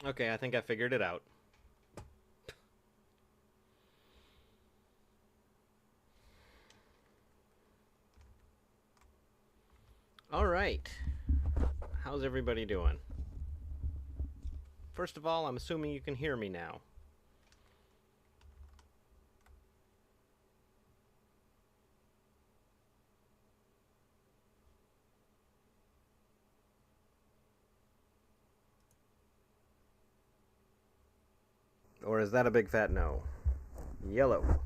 Okay, I think I figured it out. All right. How's everybody doing? First of all, I'm assuming you can hear me now. Or is that a big fat no? Yellow.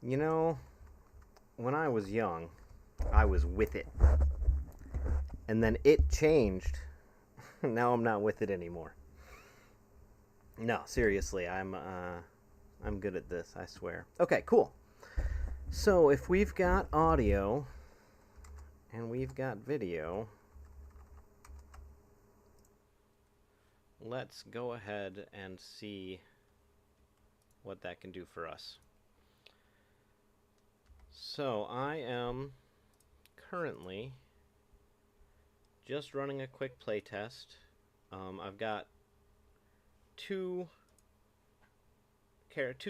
You know, when I was young, I was with it. And then it changed. Now I'm not with it anymore. No, seriously, I'm good at this, I swear. Okay, cool. So, if we've got audio and we've got video, let's go ahead and see what that can do for us. So, I am currently just running a quick playtest. I've got two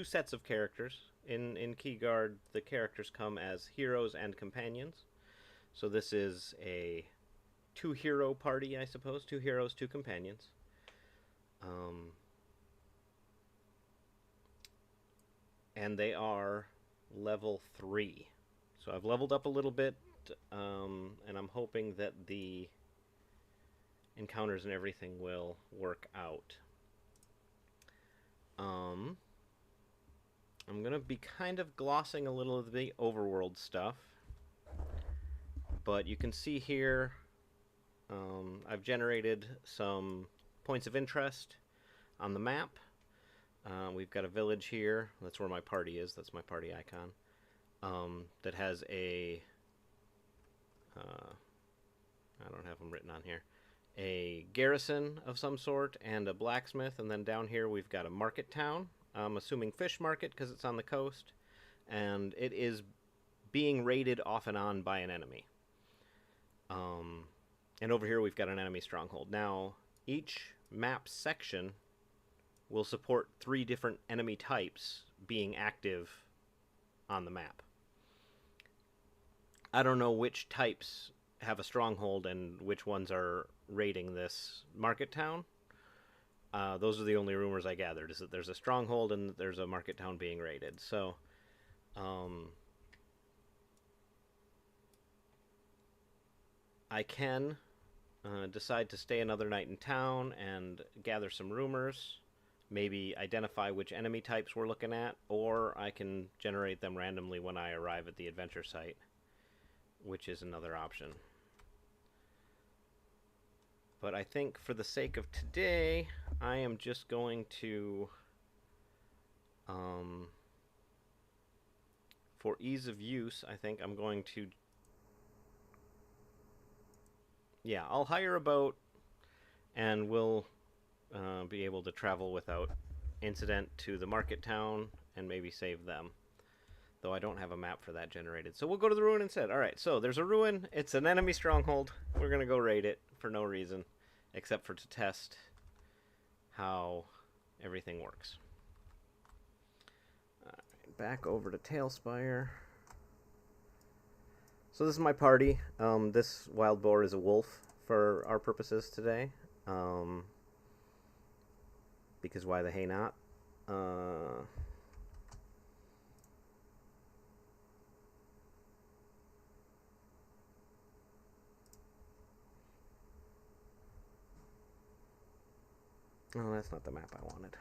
sets of characters. In Keyguard, the characters come as heroes and companions. So this is a two-hero party, I suppose. 2 heroes, 2 companions. And they are level 3. So I've leveled up a little bit, and I'm hoping that the encounters and everything will work out. I'm going to be kind of glossing a little of the overworld stuff. But you can see here, I've generated some points of interest on the map. We've got a village here. That's where my party is. That's my party icon. That has a... I don't have them written on here. A garrison of some sort and a blacksmith. And then down here we've got a market town. I'm assuming fish market because it's on the coast. And it is being raided off and on by an enemy. And over here we've got an enemy stronghold. Now, each map section will support 3 different enemy types being active on the map. I don't know which types have a stronghold and which ones are raiding this market town. Those are the only rumors I gathered, is that there's a stronghold and there's a market town being raided. So, I can decide to stay another night in town and gather some rumors, maybe identify which enemy types we're looking at, or I can generate them randomly when I arrive at the adventure site, which is another option. But I think for the sake of today, I am just going to, for ease of use, I think I'm going to, yeah, I'll hire a boat and we'll be able to travel without incident to the market town and maybe save them. Though I don't have a map for that generated. So we'll go to the ruin instead. Alright, so there's a ruin. It's an enemy stronghold. We're going to go raid it for no reason, except for to test how everything works. Alright, back over to Tailspire. So this is my party. This wild boar is a wolf for our purposes today. Because why the hey not? Oh, that's not the map I wanted.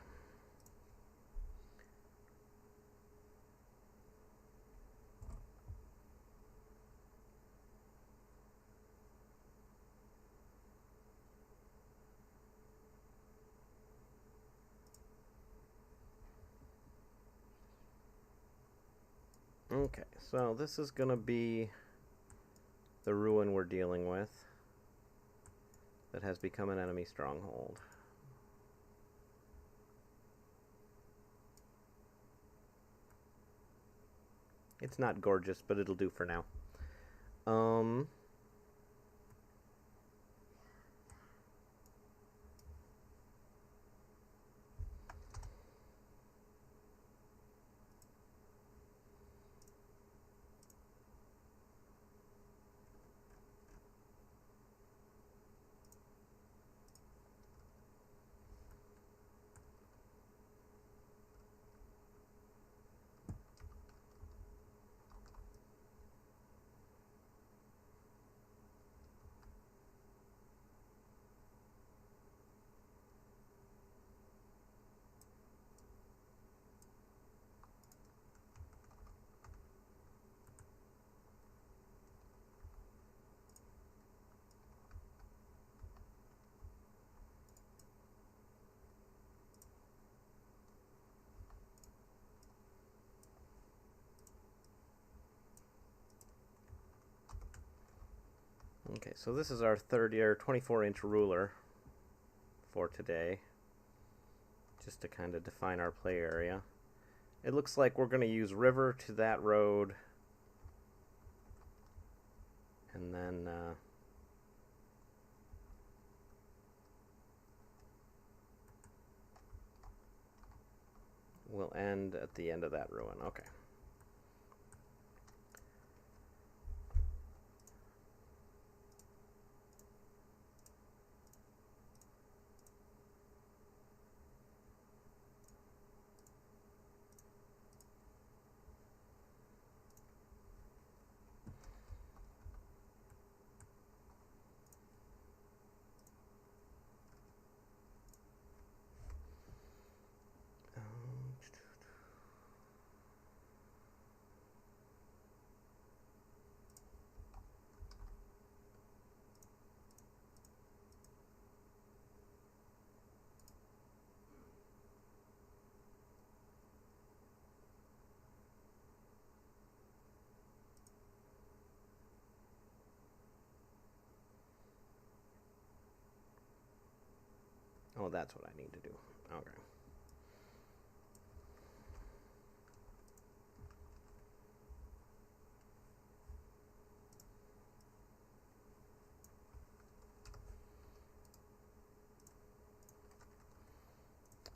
Okay, so this is going to be the ruin we're dealing with that has become an enemy stronghold. It's not gorgeous, but it'll do for now. Okay, so this is our 24-inch ruler for today, just to kind of define our play area. It looks like we're going to use river to that road, and then we'll end at the end of that ruin. Okay. Oh, that's what I need to do. Okay.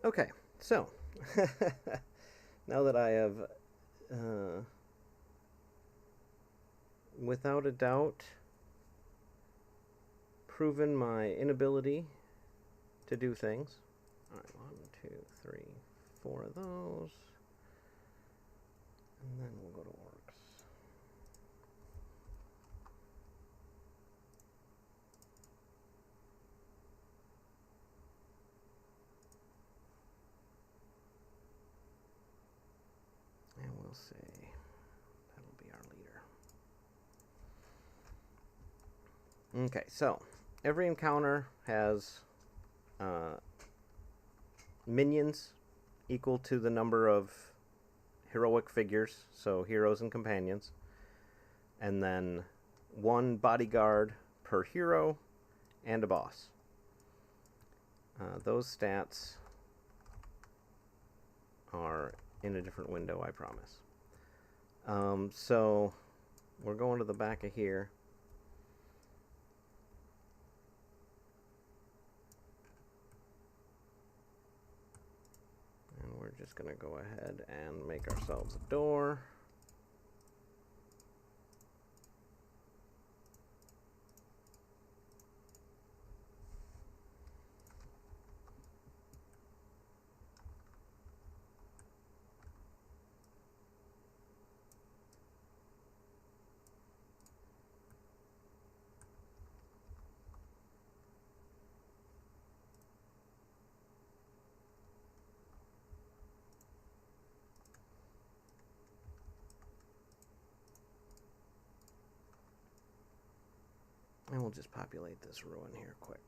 Okay, so now that I have, without a doubt, proven my inability to do things. Alright, 1, 2, 3, 4 of those. And then we'll go to works. And we'll say that'll be our leader. Okay, so every encounter has minions equal to the number of heroic figures, so heroes and companions, and then 1 bodyguard per hero and a boss. Those stats are in a different window, I promise. So we're going to the back of here. And we're just going to go ahead and make ourselves a door. And we'll just populate this ruin here quick.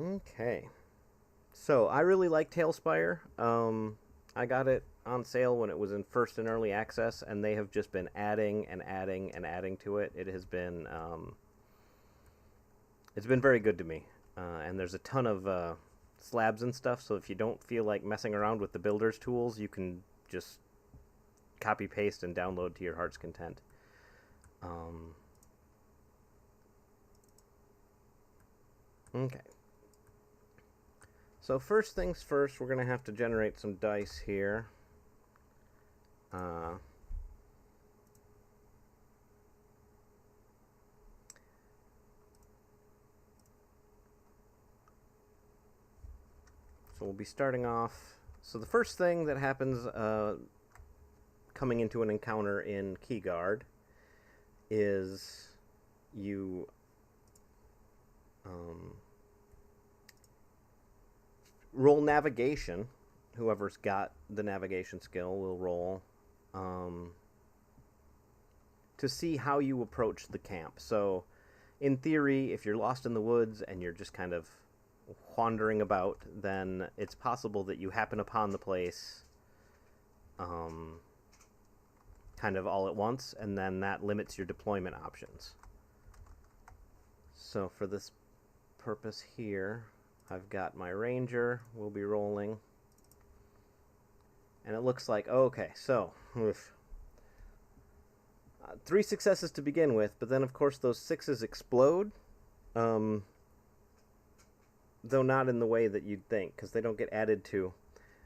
Okay. So, I really like Tailspire. I got it on sale when it was in first and early access, and they have just been adding and adding and adding to it. It has been, it's been very good to me. And there's a ton of slabs and stuff, so if you don't feel like messing around with the builder's tools, you can just copy paste and download to your heart's content. Okay. So first things first, we're going to have to generate some dice here. So we'll be starting off. So the first thing that happens coming into an encounter in Keyguard is you roll navigation. Whoever's got the navigation skill will roll to see how you approach the camp. So in theory, if you're lost in the woods and you're just kind of wandering about, then it's possible that you happen upon the place kind of all at once, and then that limits your deployment options. So for this purpose here, I've got my ranger, we'll be rolling. And it looks like, okay, so 3 successes to begin with, but then of course those 6s explode, though not in the way that you'd think, because they don't get added to.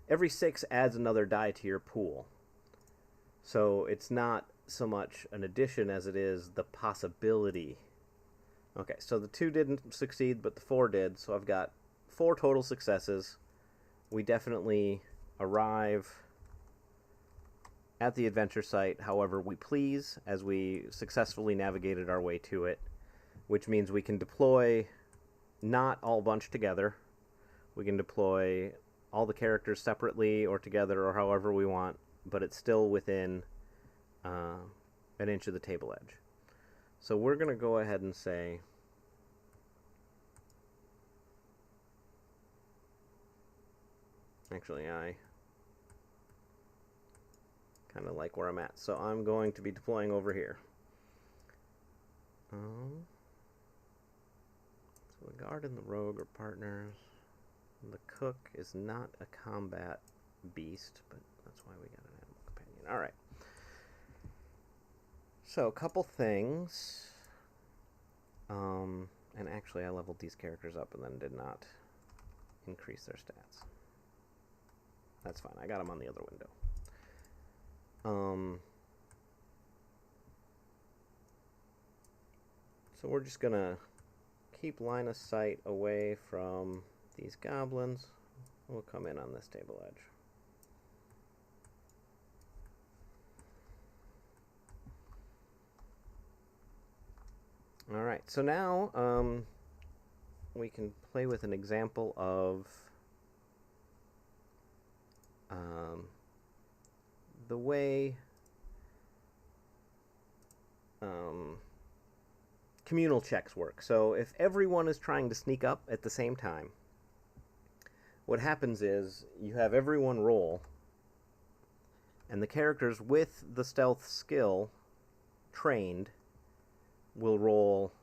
Every 6 adds another die to your pool. So it's not so much an addition as it is the possibility. Okay, so the 2 didn't succeed, but the 4 did, so I've got 4 total successes. We definitely arrive at the adventure site however we please, as we successfully navigated our way to it, which means we can deploy not all bunched together. We can deploy all the characters separately or together or however we want, but it's still within an inch of the table edge. So we're going to go ahead and say actually I kind of like where I'm at, so I'm going to be deploying over here. So the guard and the rogue are partners. The cook is not a combat beast, but that's why we got an animal companion. Alright. So, a couple things. And actually I leveled these characters up and then did not increase their stats. That's fine, I got them on the other window. So we're just gonna keep line of sight away from these goblins. We'll come in on this table edge. Alright, so now we can play with an example of the way communal checks work. So if everyone is trying to sneak up at the same time, what happens is you have everyone roll, and the characters with the stealth skill trained will roll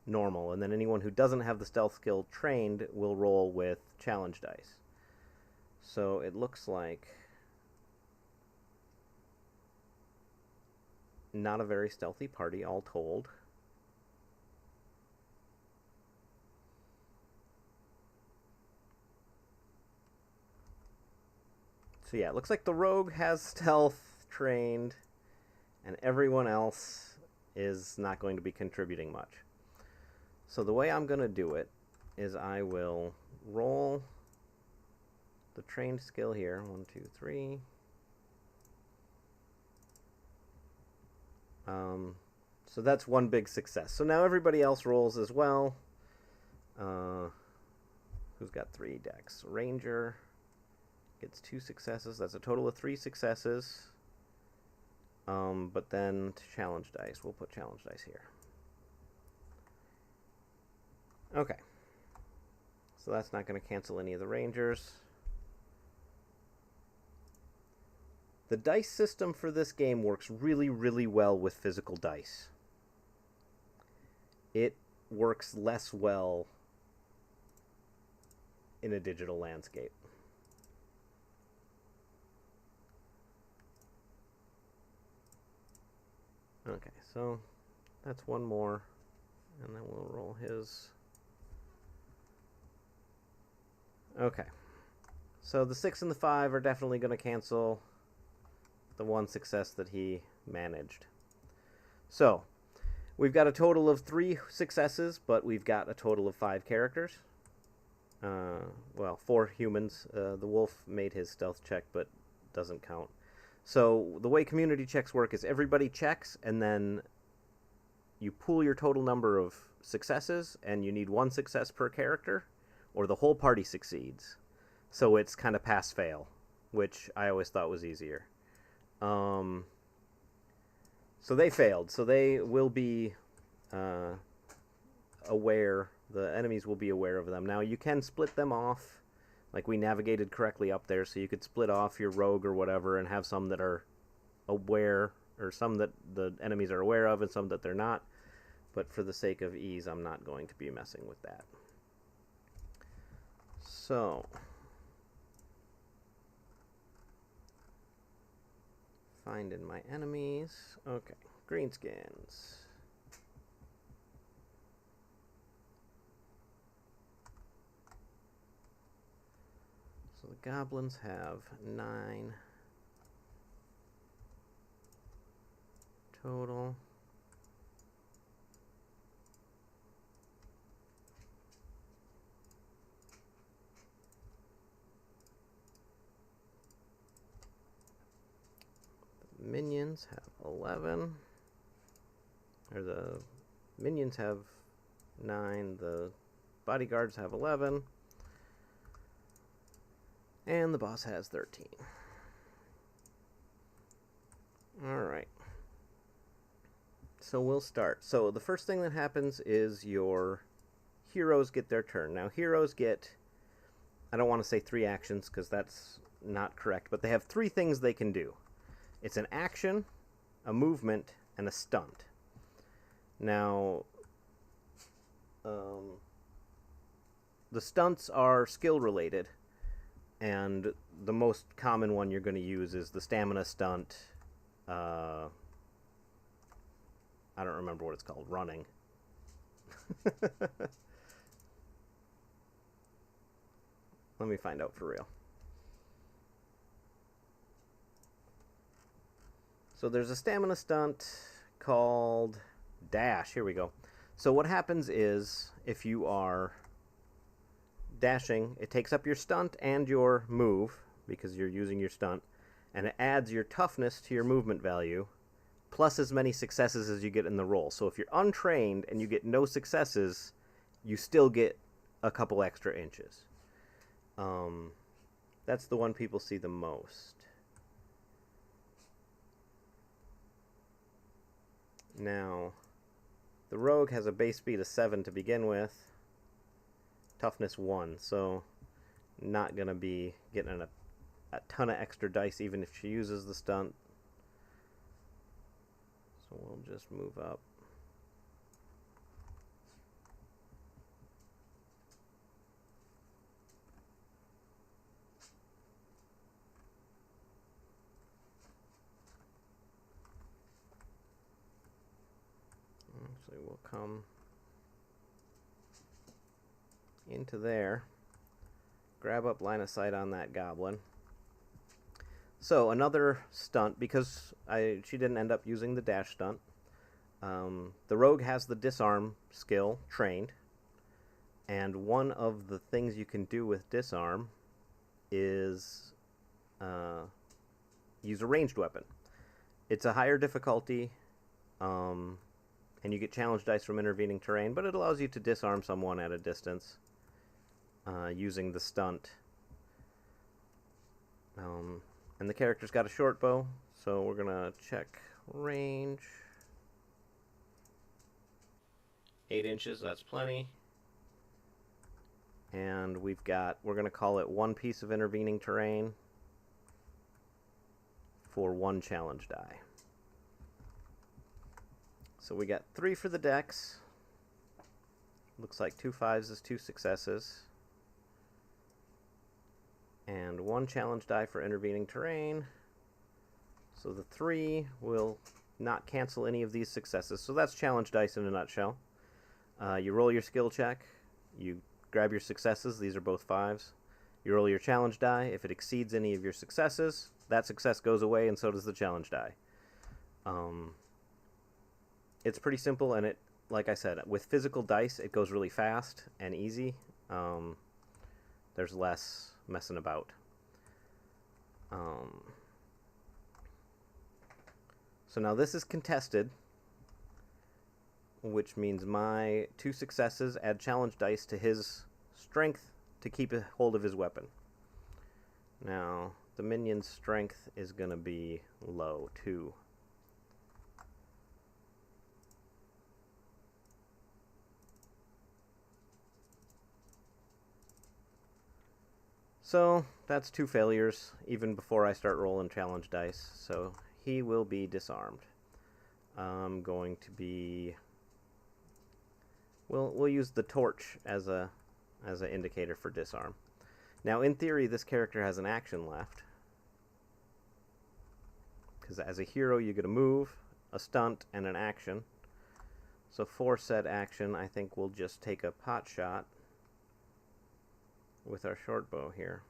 normal, and then anyone who doesn't have the stealth skill trained will roll with challenge dice. So it looks like not a very stealthy party, all told. So yeah, it looks like the rogue has stealth trained, and everyone else is not going to be contributing much. So the way I'm going to do it is I will roll the trained skill here. 1, 2, 3. So that's one big success. So now everybody else rolls as well. Who's got 3 decks? Ranger gets 2 successes. That's a total of 3 successes. But then to challenge dice, we'll put challenge dice here. Okay. So that's not going to cancel any of the Rangers. The dice system for this game works really, really well with physical dice. It works less well in a digital landscape. Okay, so that's one more, and then we'll roll his. Okay, so the 6 and the 5 are definitely going to cancel the one success that he managed. So, we've got a total of 3 successes, but we've got a total of 5 characters. Well, 4 humans. The wolf made his stealth check, but doesn't count. So, the way community checks work is everybody checks, and then you pool your total number of successes, and you need 1 success per character, or the whole party succeeds. So it's kind of pass-fail, which I always thought was easier. So they failed. So they will be aware. The enemies will be aware of them. Now, you can split them off. Like, we navigated correctly up there, so you could split off your rogue or whatever and have some that are aware, or some that the enemies are aware of and some that they're not. But for the sake of ease, I'm not going to be messing with that. So, find in my enemies. Okay, greenskins. So the goblins have 9 total. The minions have 11. Or the minions have 9. The bodyguards have 11. And the boss has 13. Alright. So we'll start. So the first thing that happens is your heroes get their turn. Now heroes get, I don't want to say 3 actions because that's not correct, but they have 3 things they can do. It's an action, a movement, and a stunt. Now, the stunts are skill related. And the most common one you're going to use is the stamina stunt. I don't remember what it's called. Running. Let me find out for real. So there's a stamina stunt called Dash. Here we go. So what happens is, if you are dashing, it takes up your stunt and your move, because you're using your stunt, and it adds your toughness to your movement value, plus as many successes as you get in the roll. So if you're untrained and you get no successes, you still get a couple extra inches. That's the one people see the most. Now, the rogue has a base speed of 7 to begin with. Toughness 1, so not going to be getting a ton of extra dice even if she uses the stunt. So we'll just move up. Actually, we'll come into there, grab up line of sight on that goblin. So another stunt, because she didn't end up using the dash stunt. The rogue has the disarm skill trained, and one of the things you can do with disarm is use a ranged weapon. It's a higher difficulty, and you get challenge dice from intervening terrain, but it allows you to disarm someone at a distance using the stunt. And the character's got a short bow, so we're going to check range. 8 inches, that's plenty. And we're going to call it one piece of intervening terrain for one challenge die. So we got 3 for the dex. Looks like 2 5s is 2 successes. And 1 challenge die for intervening terrain. So the 3 will not cancel any of these successes. So that's challenge dice in a nutshell. You roll your skill check. You grab your successes. These are both 5s. You roll your challenge die. If it exceeds any of your successes, that success goes away, and so does the challenge die. It's pretty simple, and like I said, with physical dice, it goes really fast and easy. There's less messing about. So now this is contested, which means my 2 successes add challenge dice to his strength to keep a hold of his weapon. Now, the minion's strength is going to be low, 2. So, that's 2 failures, even before I start rolling challenge dice, so he will be disarmed. I'm going to be... We'll use the torch as an indicator for disarm. Now, in theory, this character has an action left. Because as a hero, you get a move, a stunt, and an action. So for said action, I think we'll just take a pot shot with our short bow here.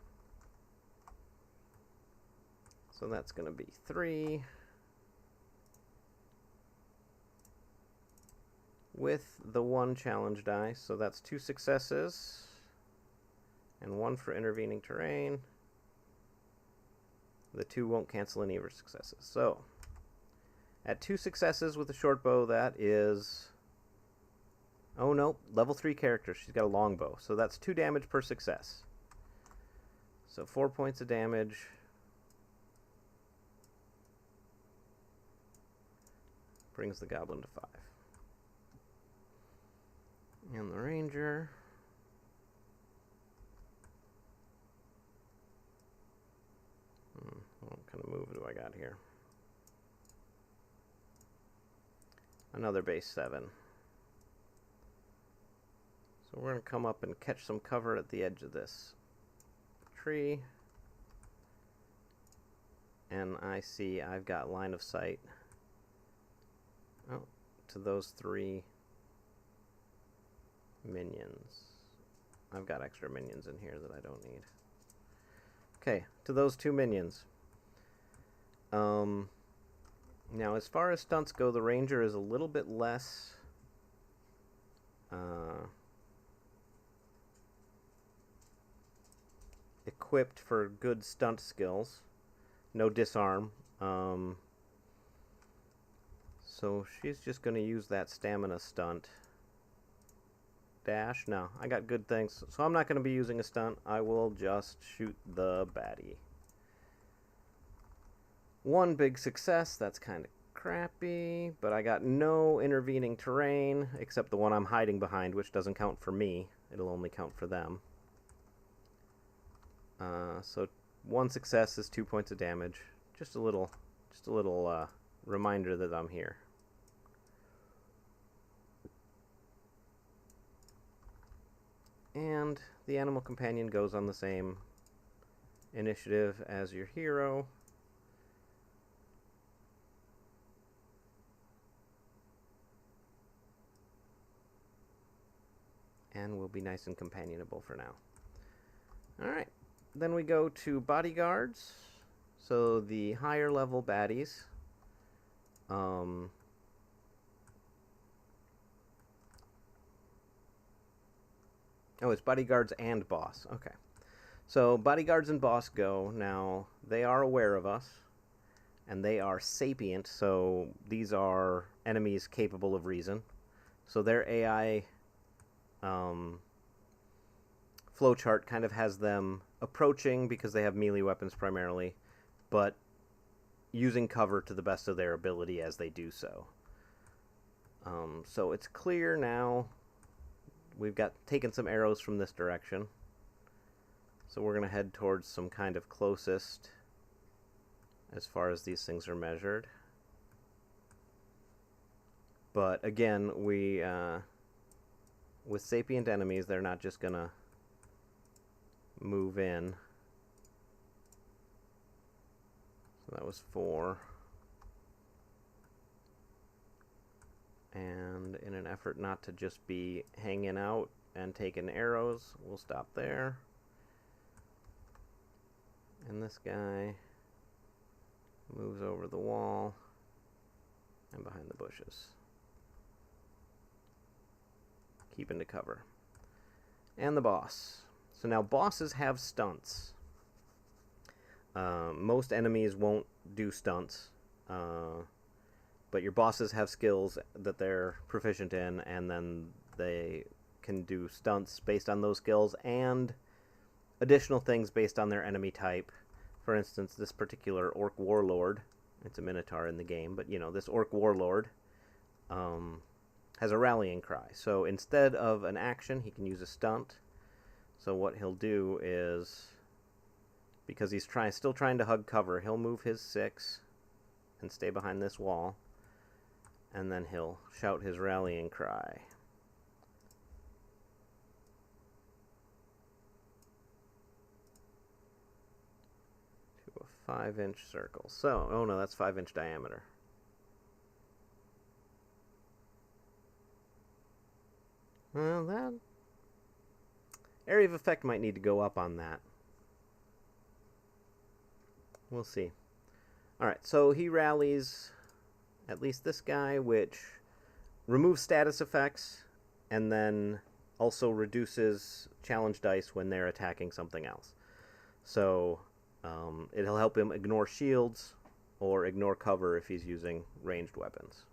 So that's going to be 3. With the 1 challenge die, so that's 2 successes and 1 for intervening terrain. The 2 won't cancel any of her successes. So at 2 successes with the short bow, that is, oh no, level 3 character. She's got a long bow, so that's 2 damage per success. So 4 points of damage. Brings the goblin to 5. And the ranger. What kind of move do I got here? Another base 7. So we're going to come up and catch some cover at the edge of this tree. And I see I've got line of sight to those 3 minions. I've got extra minions in here that I don't need. Okay, to those 2 minions. Now, as far as stunts go, the ranger is a little bit less equipped for good stunt skills. No disarm. So she's just going to use that stamina stunt. Dash? No, I got good things. So I'm not going to be using a stunt. I will just shoot the baddie. 1 big success. That's kind of crappy. But I got no intervening terrain, except the one I'm hiding behind, which doesn't count for me. It'll only count for them. So 1 success is 2 points of damage. Just a little reminder that I'm here. And the animal companion goes on the same initiative as your hero. And will be nice and companionable for now. Alright, then we go to bodyguards. So the higher level baddies. Oh, it's bodyguards and boss. Okay. So bodyguards and boss go. Now, they are aware of us. And they are sapient, so these are enemies capable of reason. So their AI flowchart kind of has them approaching because they have melee weapons primarily, but using cover to the best of their ability as they do so. So it's clear now we've got taken some arrows from this direction. So we're going to head towards some kind of closest as far as these things are measured. But again, we with sapient enemies, they're not just going to move in. So that was 4. And in an effort not to just be hanging out and taking arrows, we'll stop there. And this guy moves over the wall and behind the bushes. Keep into cover. And the boss. So now bosses have stunts. Most enemies won't do stunts. But your bosses have skills that they're proficient in, and then they can do stunts based on those skills and additional things based on their enemy type. For instance, this particular Orc Warlord, it's a Minotaur in the game, but this Orc Warlord has a rallying cry. So instead of an action, he can use a stunt. So what he'll do is, because he's still trying to hug cover, he'll move his 6 and stay behind this wall. And then he'll shout his rallying cry. To a 5-inch circle. So, oh no, that's 5-inch diameter. Well, that area of effect might need to go up on that. We'll see. Alright, so he rallies at least this guy, which removes status effects and then also reduces challenge dice when they're attacking something else. So it'll help him ignore shields or ignore cover if he's using ranged weapons.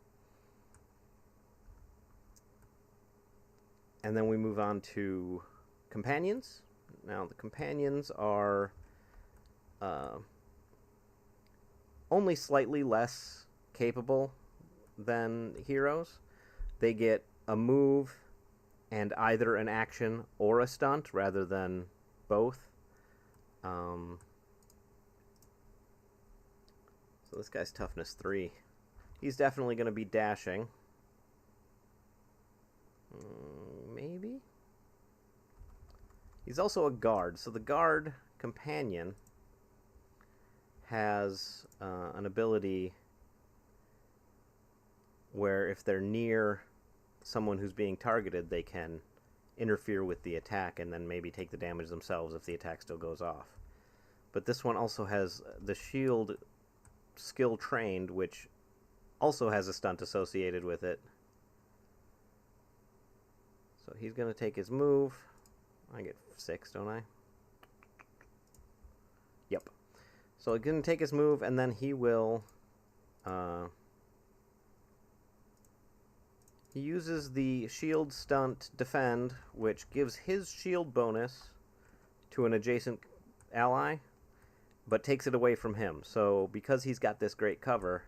And then we move on to companions. Now the companions are only slightly less capable than heroes. They get a move and either an action or a stunt rather than both. So this guy's toughness 3. He's definitely going to be dashing. Maybe? He's also a guard. So the guard companion has an ability where if they're near someone who's being targeted, they can interfere with the attack and then maybe take the damage themselves if the attack still goes off. But this one also has the shield skill trained, which also has a stunt associated with it. So he's going to take his move. I get 6, don't I? Yep. So he's going to take his move, and then he will... he uses the shield stunt defend, which gives his shield bonus to an adjacent ally, but takes it away from him. So because he's got this great cover,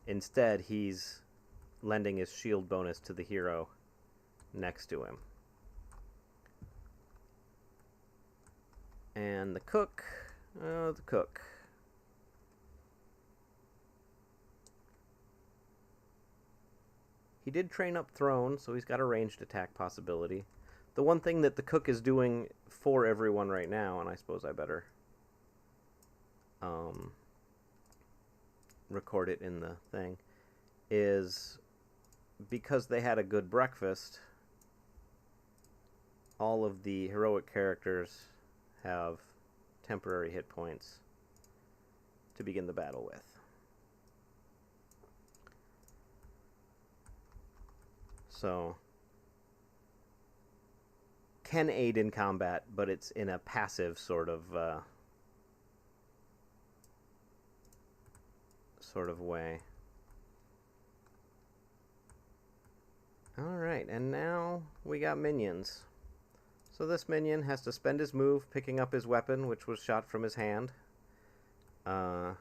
instead he's lending his shield bonus to the hero next to him. And the cook, he did train up thrown, so he's got a ranged attack possibility. The one thing that the cook is doing for everyone right now, and I suppose I better record it in the thing, is because they had a good breakfast, all of the heroic characters have temporary hit points to begin the battle with. So, can aid in combat, but it's in a passive sort of way. Alright, and now we got minions. So this minion has to spend his move picking up his weapon, which was shot from his hand. So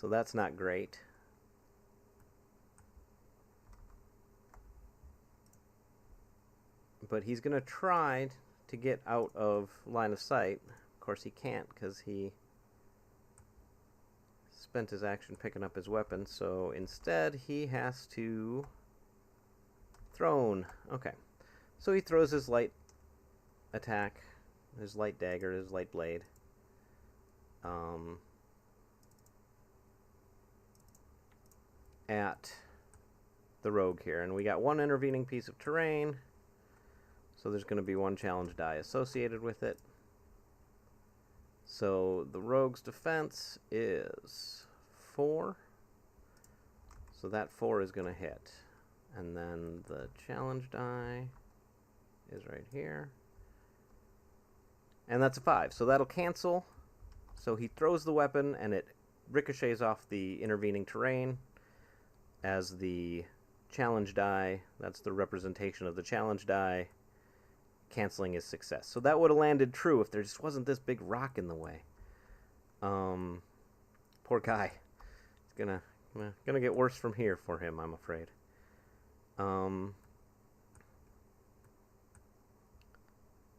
that's not great. But he's going to try to get out of line of sight. Of course, he can't because he spent his action picking up his weapon. So instead, he has to thrown. Okay. So he throws his light attack, his light dagger, his light blade. At the rogue here. And we got one intervening piece of terrain. So there's going to be one challenge die associated with it. So the rogue's defense is 4. So that 4 is going to hit. And then the challenge die is right here. And that's a 5. So that'll cancel. So he throws the weapon and it ricochets off the intervening terrain as the challenge die. That's the representation of the challenge die, canceling his success. So that would have landed true if there just wasn't this big rock in the way. Poor guy. It's gonna get worse from here for him, I'm afraid.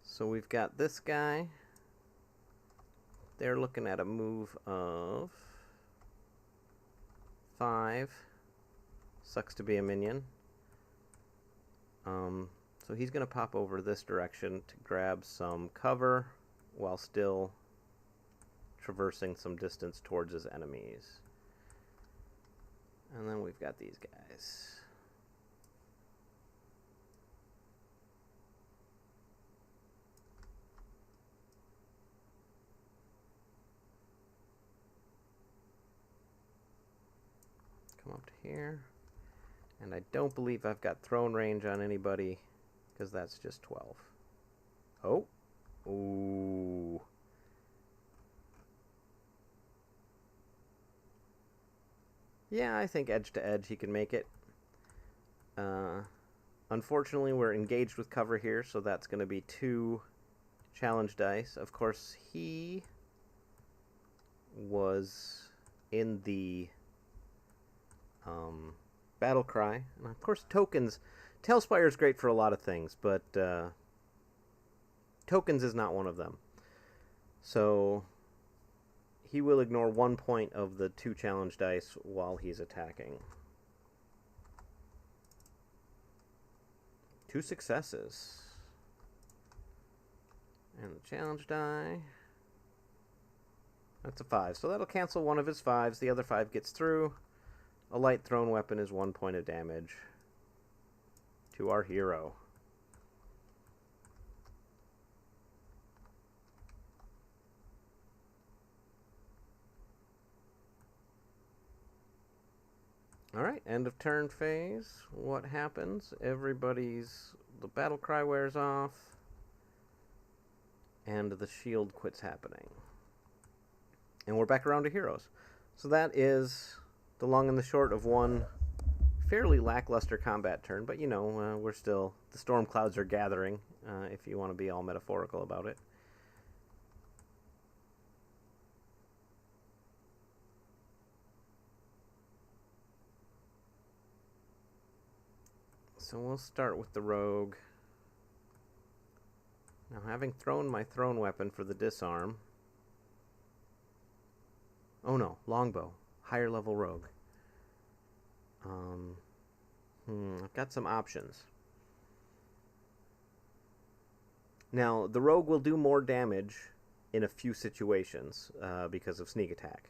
So we've got this guy. They're looking at a move of 5. Sucks to be a minion. So he's going to pop over this direction to grab some cover while still traversing some distance towards his enemies. And then we've got these guys. Come up to here. And I don't believe I've got thrown range on anybody, because that's just 12. Oh. Ooh. Yeah, I think edge to edge he can make it. Unfortunately, we're engaged with cover here, so that's going to be 2 challenge dice. Of course, he was in the battle cry. And of course, tokens. Tailspire is great for a lot of things, but tokens is not one of them. So he will ignore 1 point of the 2 challenge dice while he's attacking. 2 successes. And the challenge die. That's a 5. So that'll cancel one of his 5s. The other 5 gets through. A light thrown weapon is 1 point of damage to our hero. Alright, end of turn phase. What happens? The battle cry wears off, and the shield quits happening. And we're back around to heroes. So that is the long and the short of one fairly lackluster combat turn, but we're still, the storm clouds are gathering, if you want to be all metaphorical about it. So we'll start with the rogue. Now, having thrown my thrown weapon for the disarm. Oh no, longbow. Higher level rogue. I've got some options. Now, the rogue will do more damage in a few situations because of sneak attack.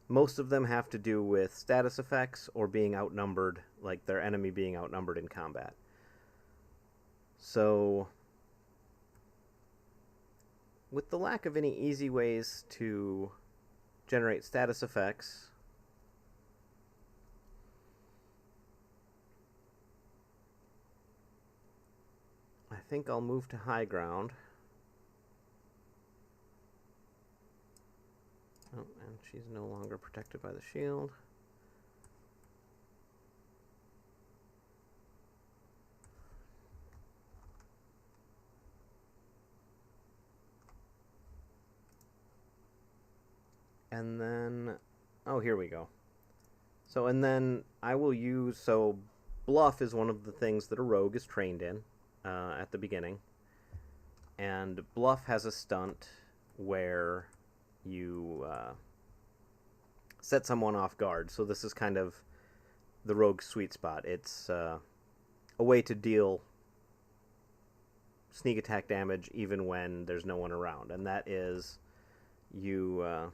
Most of them have to do with status effects or being outnumbered, like their enemy being outnumbered in combat. So, with the lack of any easy ways to generate status effects, I think I'll move to high ground. Oh, and she's no longer protected by the shield. And then, oh, here we go. And then I will use, bluff is one of the things that a rogue is trained in. at the beginning. And Bluff has a stunt where you set someone off guard. So this is kind of the rogue's sweet spot. It's a way to deal sneak attack damage even when there's no one around. And that is you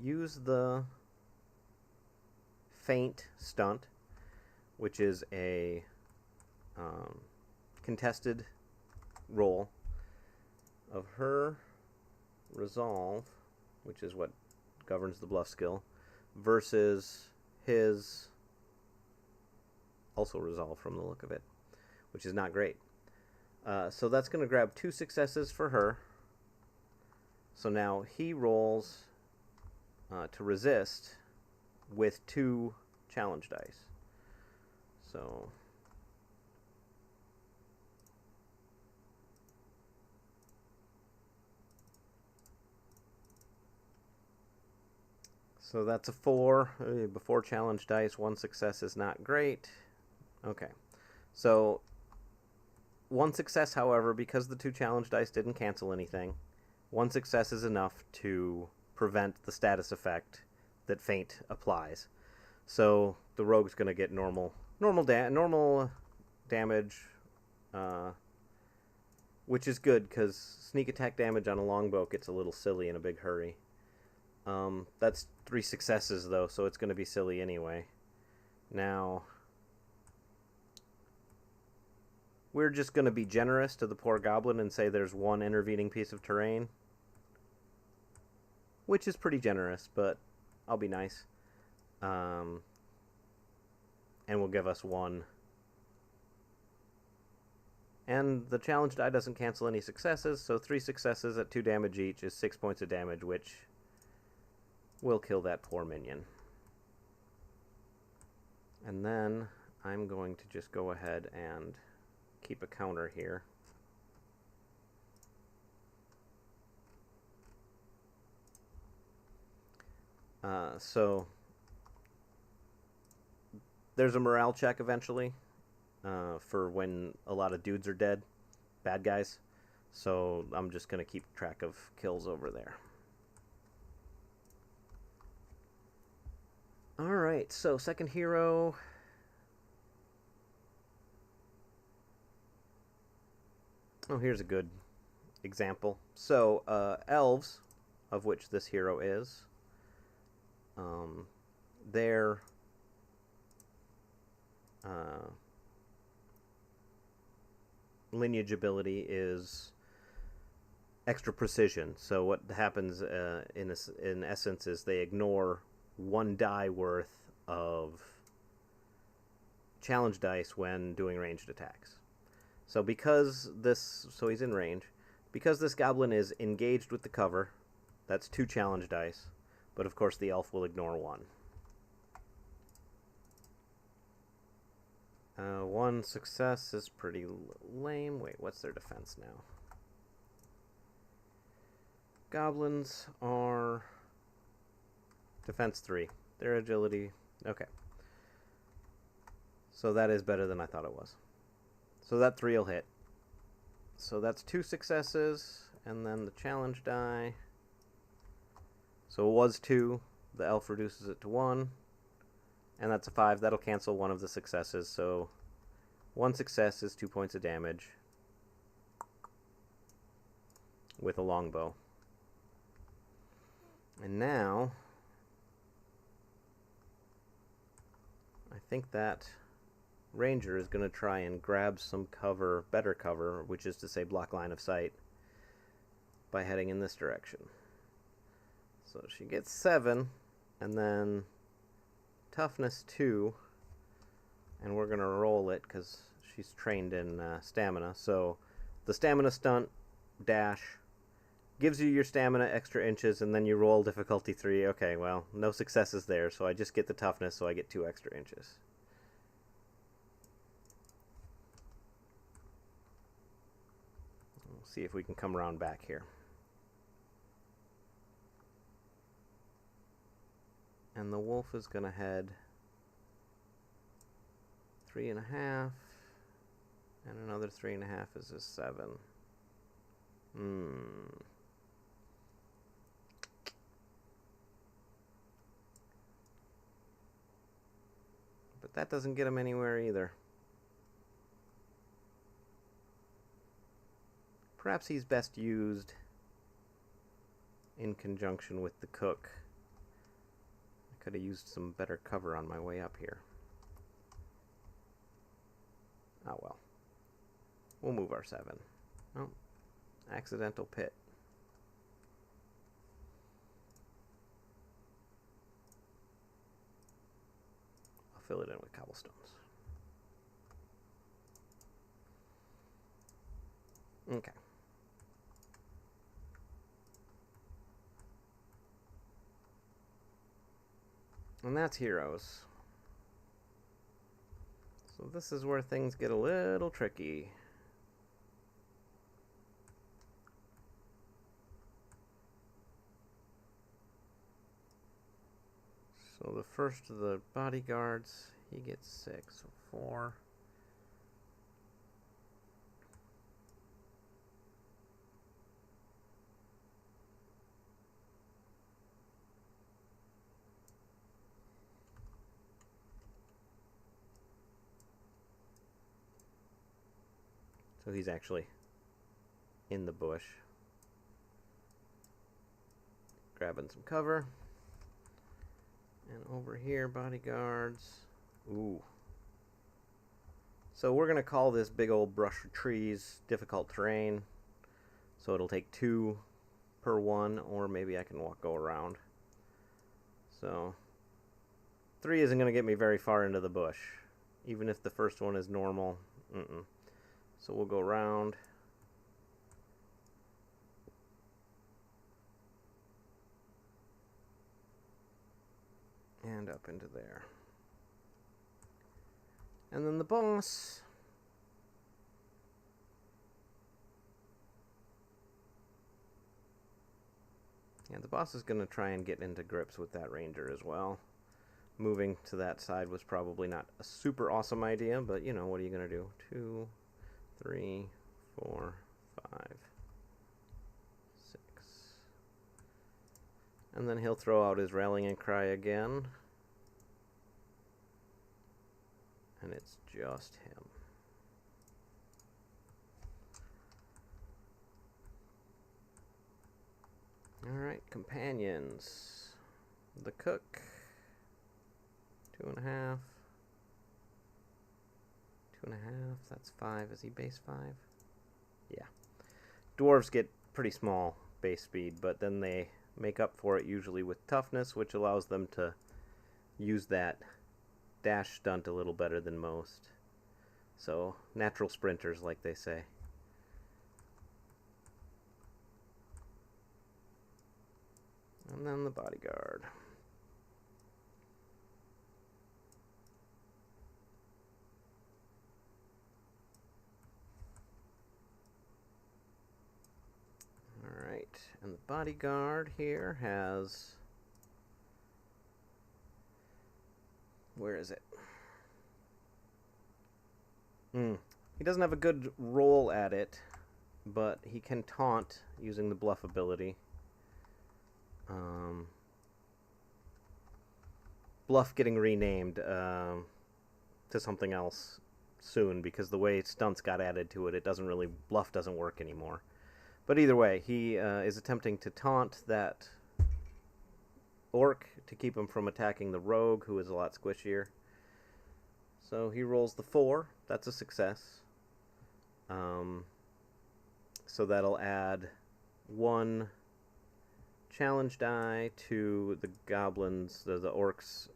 use the feint stunt, which is a contested roll of her resolve, which is what governs the bluff skill, versus his also resolve from the look of it, which is not great. So that's going to grab 2 successes for her. So now he rolls to resist with 2 challenge dice. So that's a 4. Before challenge dice, 1 success is not great. Okay. So 1 success, however, because the 2 challenge dice didn't cancel anything, 1 success is enough to prevent the status effect that feint applies. So the rogue's going to get normal damage, which is good because sneak attack damage on a longbow gets a little silly in a big hurry. That's 3 successes though, so it's going to be silly anyway. Now, we're just going to be generous to the poor goblin and say there's 1 intervening piece of terrain, which is pretty generous, but I'll be nice. And will give us 1. And the challenge die doesn't cancel any successes, so 3 successes at 2 damage each is 6 points of damage, which will kill that poor minion. And then I'm going to just go ahead and keep a counter here. So there's a morale check eventually for when a lot of dudes are dead, bad guys. So I'm just going to keep track of kills over there. Alright, so second hero. Oh, here's a good example. So, elves, of which this hero is, their lineage ability is extra precision. So what happens in essence is they ignore 1 die worth of challenge dice when doing ranged attacks. So so he's in range. Because this goblin is engaged with the cover, that's 2 challenge dice. But of course the elf will ignore 1. 1 success is pretty lame. Wait, what's their defense now? Goblins are defense 3. Their agility, okay. So that is better than I thought it was. So that 3 will hit. So that's 2 successes, and then the challenge die. So it was 2. The elf reduces it to 1. And that's a 5. That'll cancel 1 of the successes. So 1 success is 2 points of damage with a longbow. And now, I think that ranger is going to try and grab some cover, better cover, which is to say block line of sight, by heading in this direction. So she gets 7, and then toughness 2, and we're going to roll it because she's trained in stamina. So the stamina stunt, dash, gives you your stamina extra inches, and then you roll difficulty 3. Okay, well, no successes there, so I just get the toughness, so I get 2 extra inches. We'll see if we can come around back here. And the wolf is going to head 3.5. And another 3.5 is a 7. But that doesn't get him anywhere either. Perhaps he's best used in conjunction with the cook. I could have used some better cover on my way up here. Oh well. We'll move our 7. Oh, accidental pit. I'll fill it in with cobblestones. Okay. And that's heroes. So this is where things get a little tricky. So the first of the bodyguards, he gets 6, so 4. So he's actually in the bush, grabbing some cover. And over here, bodyguards. Ooh. So we're going to call this big old brush of trees difficult terrain. So it'll take 2 per one, or maybe I can go around. So 3 isn't going to get me very far into the bush, even if the first one is normal. So we'll go around. And up into there. And then the boss. Yeah, the boss is going to try and get into grips with that ranger as well. Moving to that side was probably not a super awesome idea, but you know, what are you going to do? 2, 3, 4, 5, 6. And then he'll throw out his rallying cry again. And it's just him. Alright, companions. The cook. 2.5. 2.5, that's 5. Is he base 5? Yeah. Dwarves get pretty small base speed, but then they make up for it usually with toughness, which allows them to use that dash stunt a little better than most. So, natural sprinters, like they say. And then the bodyguard. Alright, and the bodyguard here has... Where is it? He doesn't have a good roll at it, but he can taunt using the bluff ability. Bluff getting renamed to something else soon, because the way stunts got added to it, bluff doesn't work anymore. But either way, he is attempting to taunt that orc to keep him from attacking the rogue, who is a lot squishier. So he rolls the 4. That's a success. So that'll add 1 challenge die to the goblins, the orcs'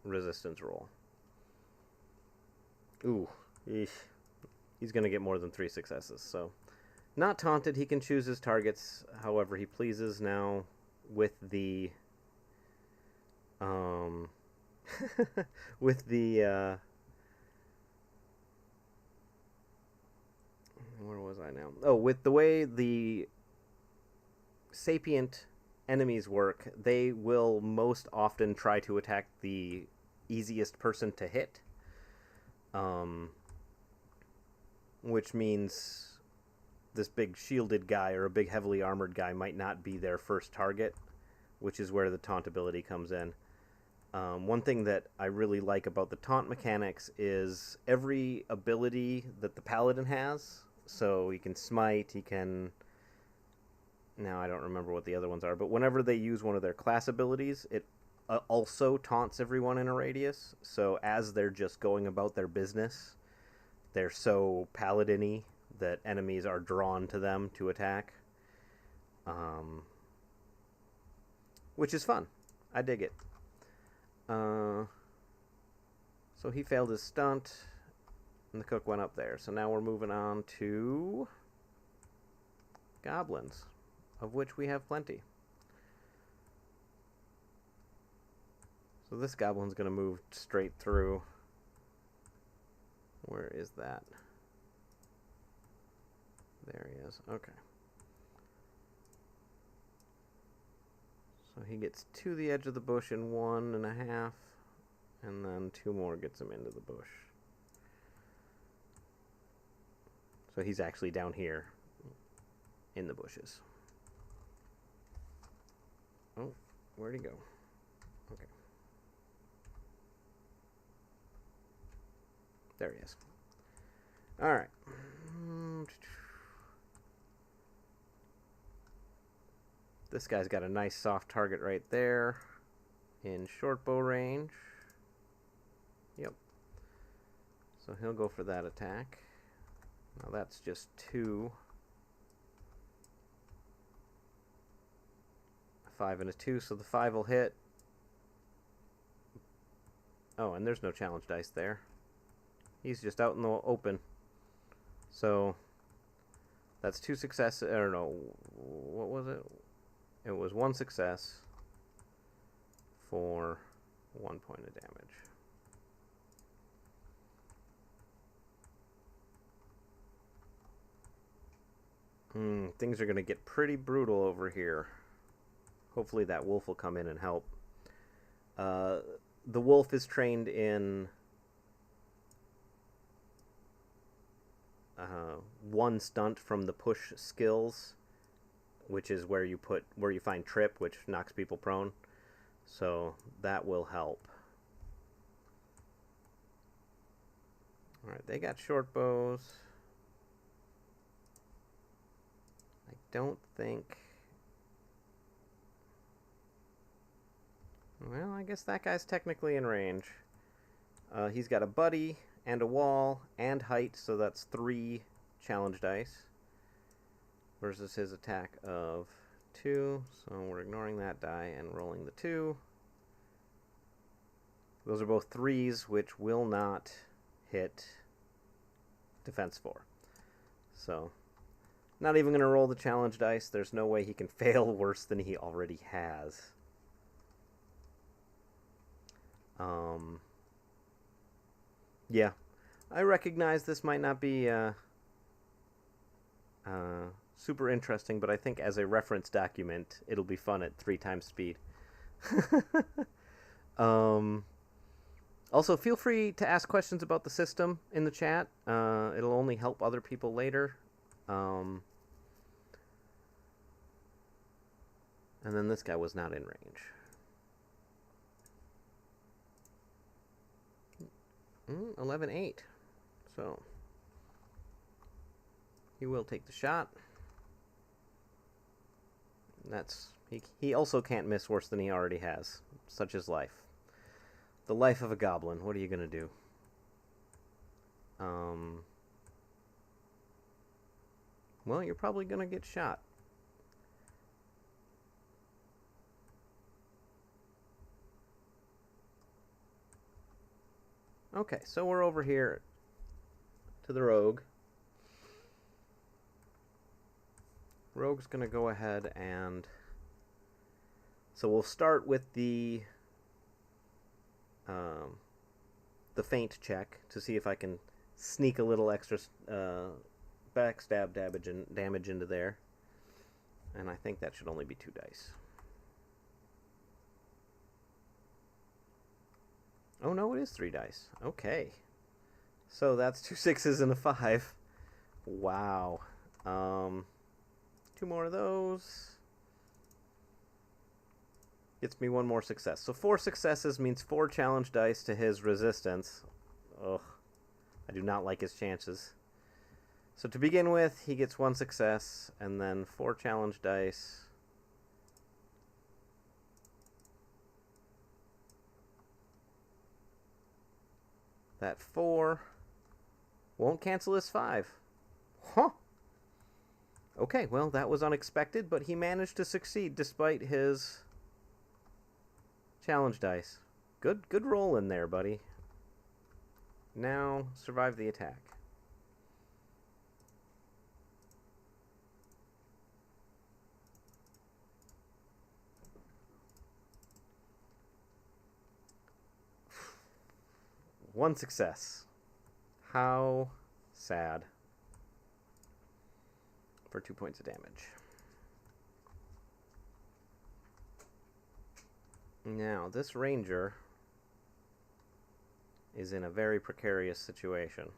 resistance roll. Ooh, eesh. He's going to get more than 3 successes. So, not taunted. He can choose his targets however he pleases now with the with the where was I now? Oh, with the way the sapient enemies work, they will most often try to attack the easiest person to hit. which means this big shielded guy or a big heavily armored guy might not be their first target, which is where the taunt ability comes in. One thing that I really like about the taunt mechanics is every ability that the paladin has. So he can smite, he can... Now I don't remember what the other ones are, but whenever they use one of their class abilities, it also taunts everyone in a radius. So as they're just going about their business, they're so paladin-y that enemies are drawn to them to attack. Which is fun. I dig it. So he failed his stunt, and the cook went up there. So now we're moving on to goblins, of which we have plenty. So this goblin's going to move straight through. Where is that? There he is. Okay. So he gets to the edge of the bush in 1.5, and then 2 more gets him into the bush. So he's actually down here in the bushes. Oh, where'd he go? Okay. There he is. All right. This guy's got a nice soft target right there in short bow range. Yep. So he'll go for that attack. Now that's just 2. A 5 and a 2, so the 5 will hit. Oh, and there's no challenge dice there. He's just out in the open. So that's 2 successes. I don't know. What was it? It was 1 success for 1 point of damage. Things are going to get pretty brutal over here. Hopefully that wolf will come in and help. The wolf is trained in 1 stunt from the push skills, which is where you find trip, which knocks people prone. So that will help. All right, they got short bows. I don't think... Well, I guess that guy's technically in range. He's got a buddy and a wall and height, so that's 3 challenge dice. Versus his attack of 2. So we're ignoring that die and rolling the 2. Those are both 3s, which will not hit defense 4. So, not even going to roll the challenge dice. There's no way he can fail worse than he already has. Yeah. I recognize this might not be... super interesting, but I think as a reference document, it'll be fun at 3 times speed. Also, feel free to ask questions about the system in the chat. It'll only help other people later. And then this guy was not in range. 11-8. So he will take the shot. That's he also can't miss worse than he already has. Such is life. The life of a goblin. What are you gonna do? Well, you're probably gonna get shot. Okay, so we're over here to the rogue. Rogue's going to go ahead and... So we'll start with the feint check to see if I can sneak a little extra backstab damage into there. And I think that should only be 2 dice. Oh no, it is 3 dice. Okay. So that's 2 6s and a 5. Wow. 2 more of those. Gets me 1 more success. So 4 successes means 4 challenge dice to his resistance. Ugh. I do not like his chances. So to begin with, he gets 1 success, and then 4 challenge dice. That 4 won't cancel his 5. Huh. Okay, well, that was unexpected, but he managed to succeed despite his challenge dice. Good roll in there, buddy. Now, survive the attack. One success. How sad. For 2 points of damage. Now, this ranger is in a very precarious situation.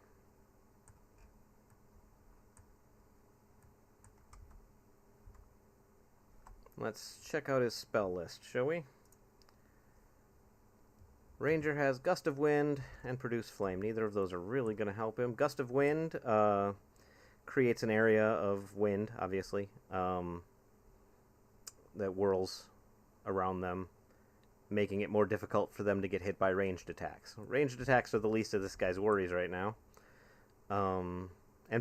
Let's check out his spell list, shall we? Ranger has Gust of Wind and Produce Flame. Neither of those are really going to help him. Gust of Wind creates an area of wind, obviously, that whirls around them, making it more difficult for them to get hit by ranged attacks. Ranged attacks are the least of this guy's worries right now. And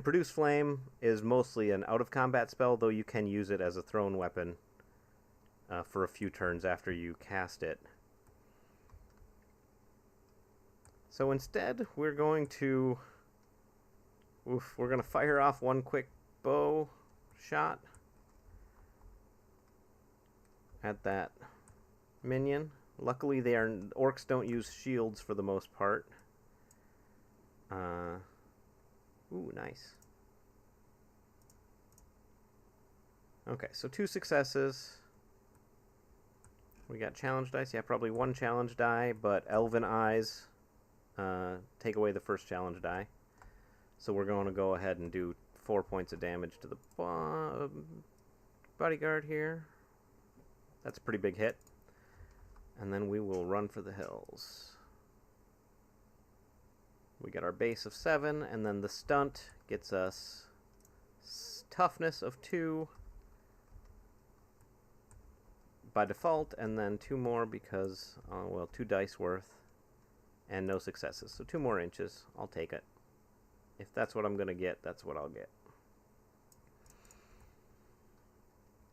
Produce Flame is mostly an out-of-combat spell, though you can use it as a thrown weapon for a few turns after you cast it. So instead, we're going to fire off 1 quick bow shot at that minion. Luckily, orcs don't use shields for the most part. Ooh, nice. Okay, so 2 successes. We got challenge dice. Yeah, probably 1 challenge die, but Elven Eyes take away the first challenge die. So we're going to go ahead and do 4 points of damage to the bodyguard here. That's a pretty big hit. And then we will run for the hills. We got our base of 7, and then the stunt gets us toughness of 2 by default, and then 2 more because, well, 2 dice worth, and no successes. So 2 more inches. I'll take it. If that's what I'm going to get, that's what I'll get.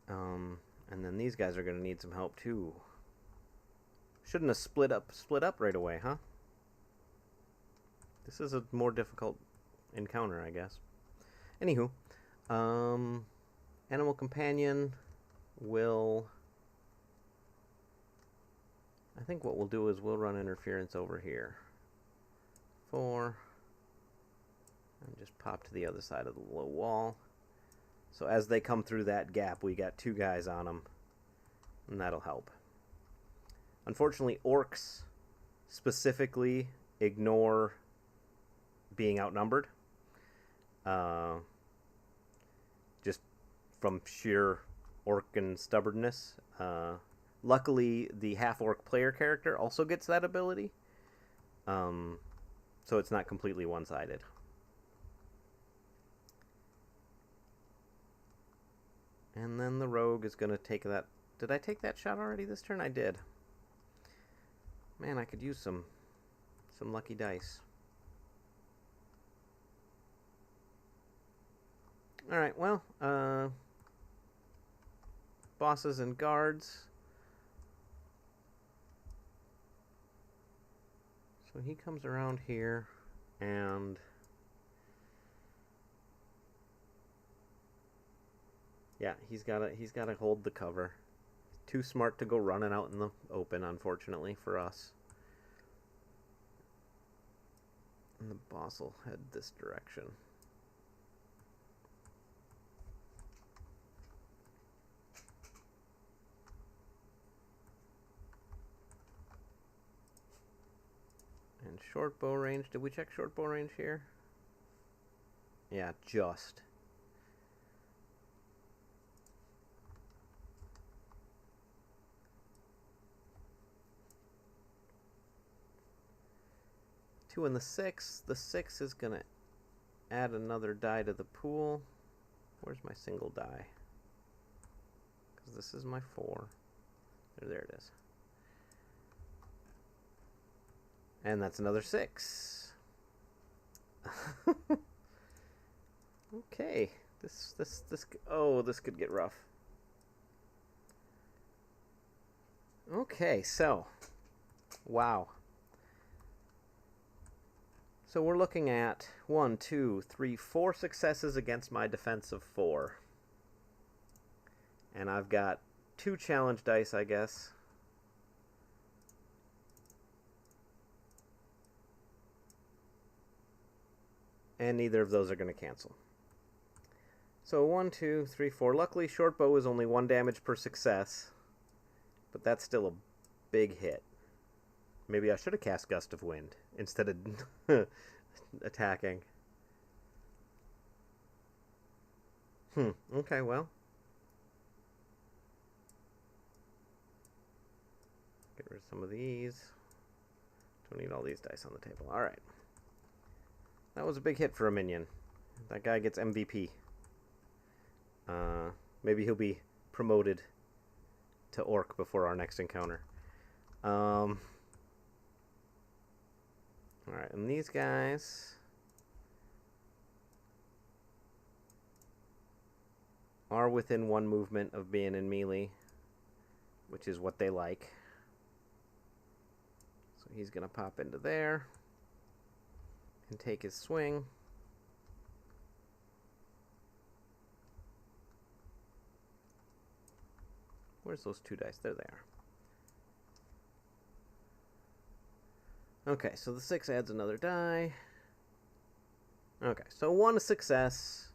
And then these guys are going to need some help too. Shouldn't have split up right away, huh? This is a more difficult encounter, I guess. Anywho, Animal Companion will... I think what we'll do is we'll run interference over here. 4. And just pop to the other side of the low wall. So as they come through that gap, we got 2 guys on them. And that'll help. Unfortunately, orcs specifically ignore being outnumbered. Just from sheer orcan stubbornness. Luckily, the half-orc player character also gets that ability. So it's not completely one-sided. And then the rogue is going to take that... Did I take that shot already this turn? I did. Man, I could use some lucky dice. Alright, well, bosses and guards. So he comes around here, and... yeah, he's gotta hold the cover. Too smart to go running out in the open, unfortunately, for us. And the boss will head this direction. And And short bow range. Did we check short bow range here? Yeah, just. Two and the 6. The 6 is going to add another die to the pool. Where's my single die? Because this is my 4. There it is. And that's another 6. Okay. This could get rough. Okay, so. Wow. So we're looking at 1, 2, 3, 4 successes against my defense of 4. And I've got 2 challenge dice, I guess. And neither of those are going to cancel. So 1, 2, 3, 4. Luckily, short bow is only 1 damage per success. But that's still a big hit. Maybe I should have cast Gust of Wind instead of attacking. Okay, well. Get rid of some of these. Don't need all these dice on the table. Alright. That was a big hit for a minion. That guy gets MVP. Maybe he'll be promoted to Orc before our next encounter. Alright, and these guys are within 1 movement of being in melee, which is what they like. So he's going to pop into there and take his swing. Where's those 2 dice? There they are. Okay, so the 6 adds another die. Okay, so 1 success.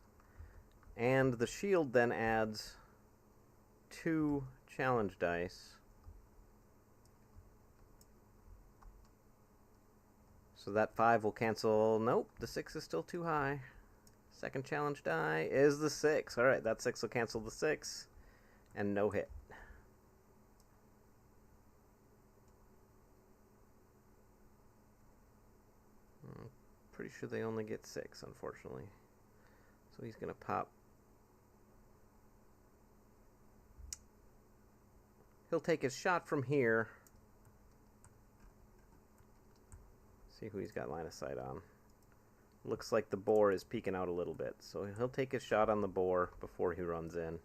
And the shield then adds 2 challenge dice. So that 5 will cancel. Nope, the 6 is still too high. Second challenge die is the 6. Alright, that 6 will cancel the 6. And no hit. Pretty sure they only get 6, unfortunately. So he's going to pop. He'll take his shot from here. See who he's got line of sight on. Looks like the boar is peeking out a little bit. So he'll take his shot on the boar before he runs in.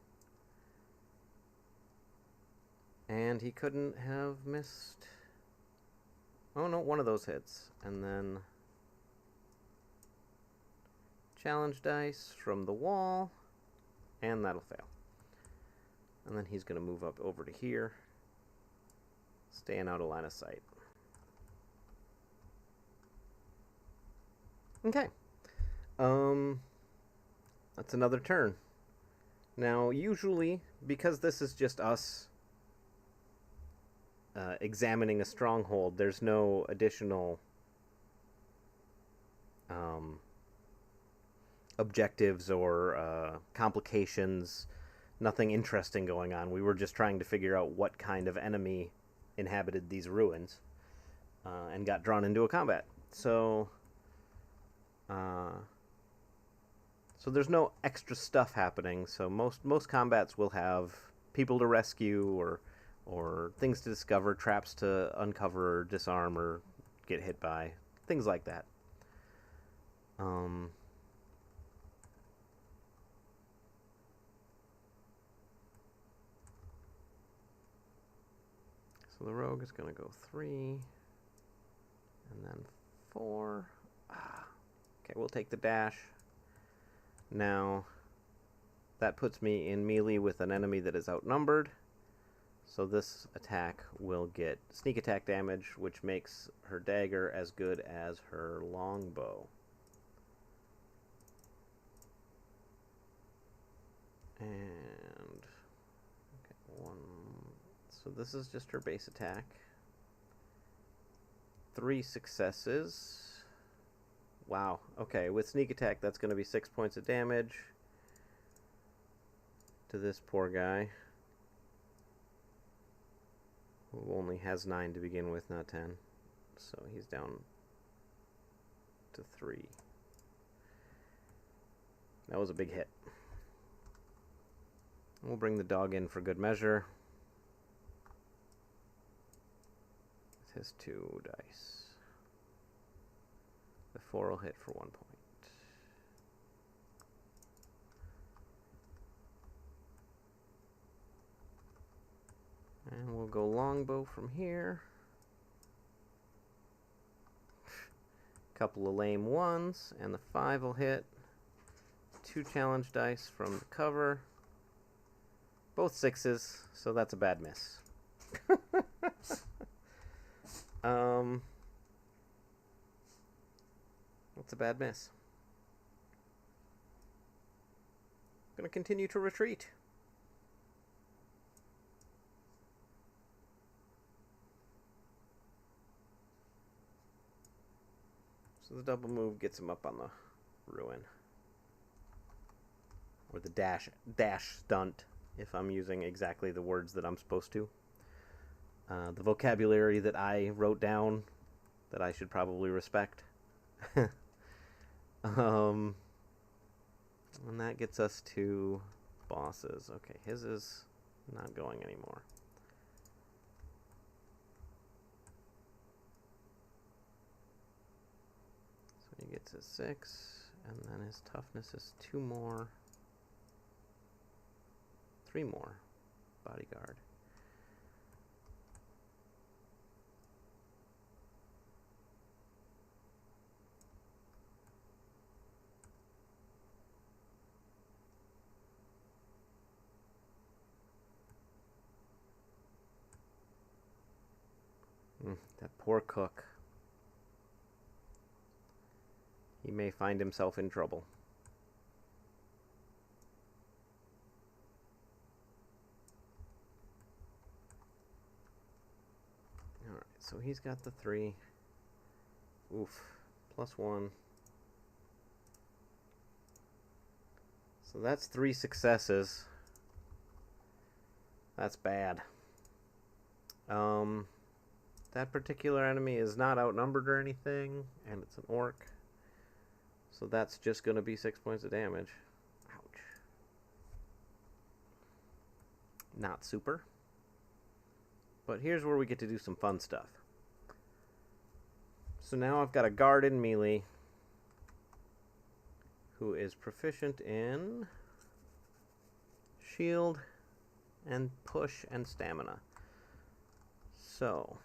And he couldn't have missed. Oh no, one of those hits. And then challenge dice from the wall, and that'll fail. And then he's going to move up over to here, staying out of line of sight. Okay. That's another turn. Now, usually, because this is just us examining a stronghold, there's no additional objectives or complications, nothing interesting going on. We were just trying to figure out what kind of enemy inhabited these ruins and got drawn into a combat. So there's no extra stuff happening. So most combats will have people to rescue or things to discover, traps to uncover or disarm or get hit by, things like that. So the rogue is going to go 3, and then 4. Okay, we'll take the dash. Now, that puts me in melee with an enemy that is outnumbered. So this attack will get sneak attack damage, which makes her dagger as good as her longbow. And okay, 1. So this is just her base attack. 3 successes. Wow. Okay, with sneak attack, that's going to be 6 points of damage to this poor guy, who only has 9 to begin with, not 10. So he's down to 3. That was a big hit. We'll bring the dog in for good measure. With his 2 dice. The 4 will hit for 1 point. And we'll go longbow from here. Couple of lame 1s, and the 5 will hit. 2 challenge dice from the cover. Both 6s, so that's a bad miss. That's a bad miss. I'm going to continue to retreat. So the double move gets him up on the ruin. Or the dash stunt, if I'm using exactly the words that I'm supposed to. The vocabulary that I wrote down that I should probably respect. And that gets us to bosses. Okay, his is not going anymore. So he gets his 6, and then his toughness is 2 more. 3 more. Bodyguard. That poor cook. He may find himself in trouble. Alright, so he's got the 3. Oof. +1. So that's 3 successes. That's bad. That particular enemy is not outnumbered or anything, and it's an orc. So that's just going to be 6 points of damage. Ouch. Not super. But here's where we get to do some fun stuff. So now I've got a guard in melee who is proficient in shield and push and stamina. So,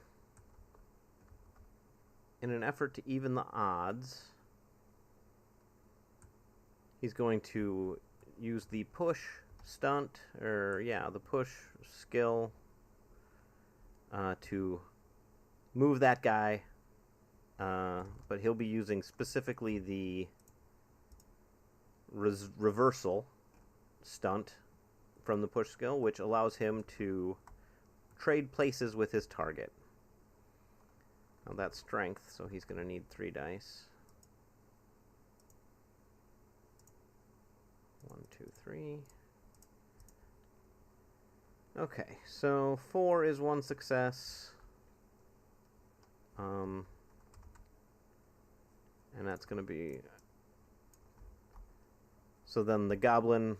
in an effort to even the odds, he's going to use the push stunt, the push skill to move that guy, but he'll be using specifically the reversal stunt from the push skill, which allows him to trade places with his target. Now that's strength, so he's going to need 3 dice. 1, 2, 3. Okay, so 4 is 1 success. And that's going to be... So then the goblin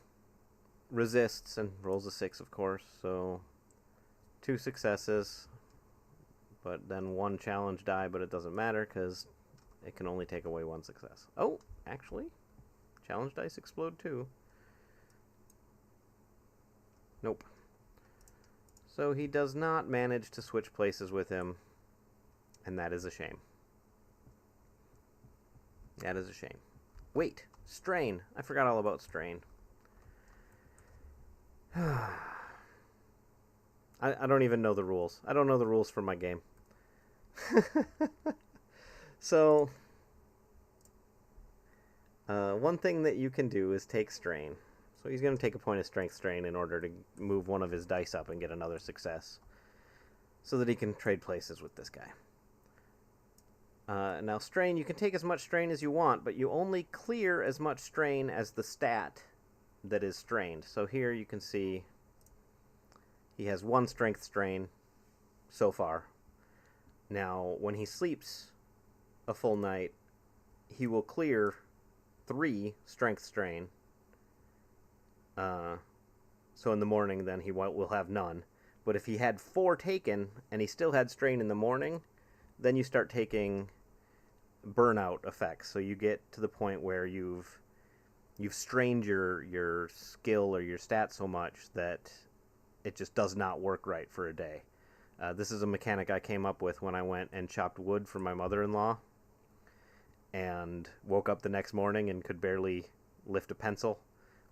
resists and rolls a 6, of course, so 2 successes. But then 1 challenge die, but it doesn't matter because it can only take away 1 success. Oh, actually, challenge dice explode too. Nope. So he does not manage to switch places with him, and that is a shame. That is a shame. Wait, strain. I forgot all about strain. I don't even know the rules. I don't know the rules for my game. So, one thing that you can do is take strain. So he's going to take a point of strength strain in order to move one of his dice up and get another success, so that he can trade places with this guy. Now, strain, you can take as much strain as you want, but you only clear as much strain as the stat that is strained. So here you can see he has 1 strength strain so far. Now, when he sleeps a full night, he will clear 3 strength strain. So in the morning, then he will have none. But if he had 4 taken and he still had strain in the morning, then you start taking burnout effects. So you get to the point where you've strained your skill or your stat so much that it just does not work right for a day. This is a mechanic I came up with when I went and chopped wood for my mother-in-law and woke up the next morning and could barely lift a pencil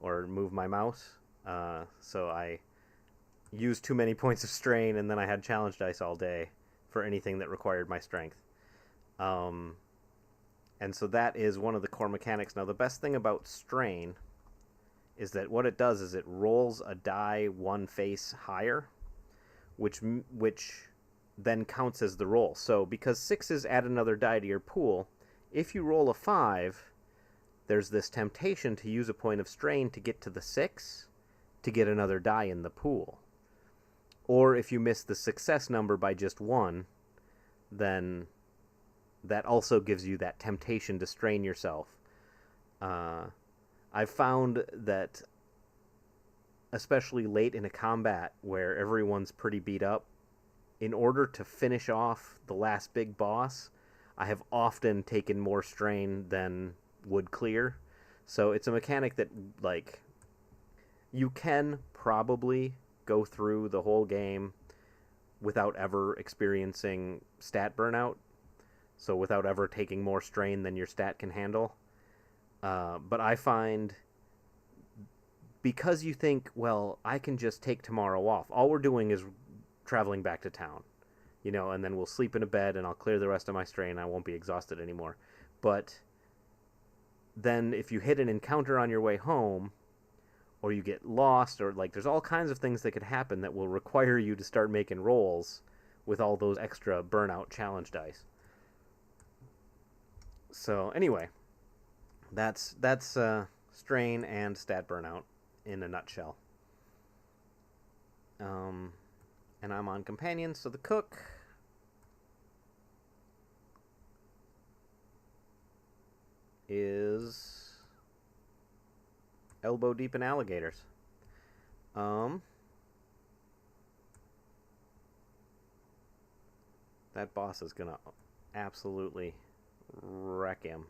or move my mouse. So I used too many points of strain, and then I had challenge dice all day for anything that required my strength. And so that is one of the core mechanics. Now, the best thing about strain is that what it does is it rolls a die 1 face higher, which then counts as the roll. So because 6s add another die to your pool, if you roll a 5, there's this temptation to use a point of strain to get to the 6 to get another die in the pool. Or if you miss the success number by just 1, then that also gives you that temptation to strain yourself. I've found that, especially late in a combat where everyone's pretty beat up, in order to finish off the last big boss, I have often taken more strain than would clear. So it's a mechanic that, like, you can probably go through the whole game without ever experiencing stat burnout. So without ever taking more strain than your stat can handle. But I find, because you think, well, I can just take tomorrow off. All we're doing is traveling back to town, and then we'll sleep in a bed and I'll clear the rest of my strain. I won't be exhausted anymore. But then if you hit an encounter on your way home, or you get lost, or there's all kinds of things that could happen that will require you to start making rolls with all those extra burnout challenge dice. So anyway, that's strain and stat burnout in a nutshell. And I'm on companion, so the cook is elbow deep in alligators. That boss is gonna absolutely wreck him.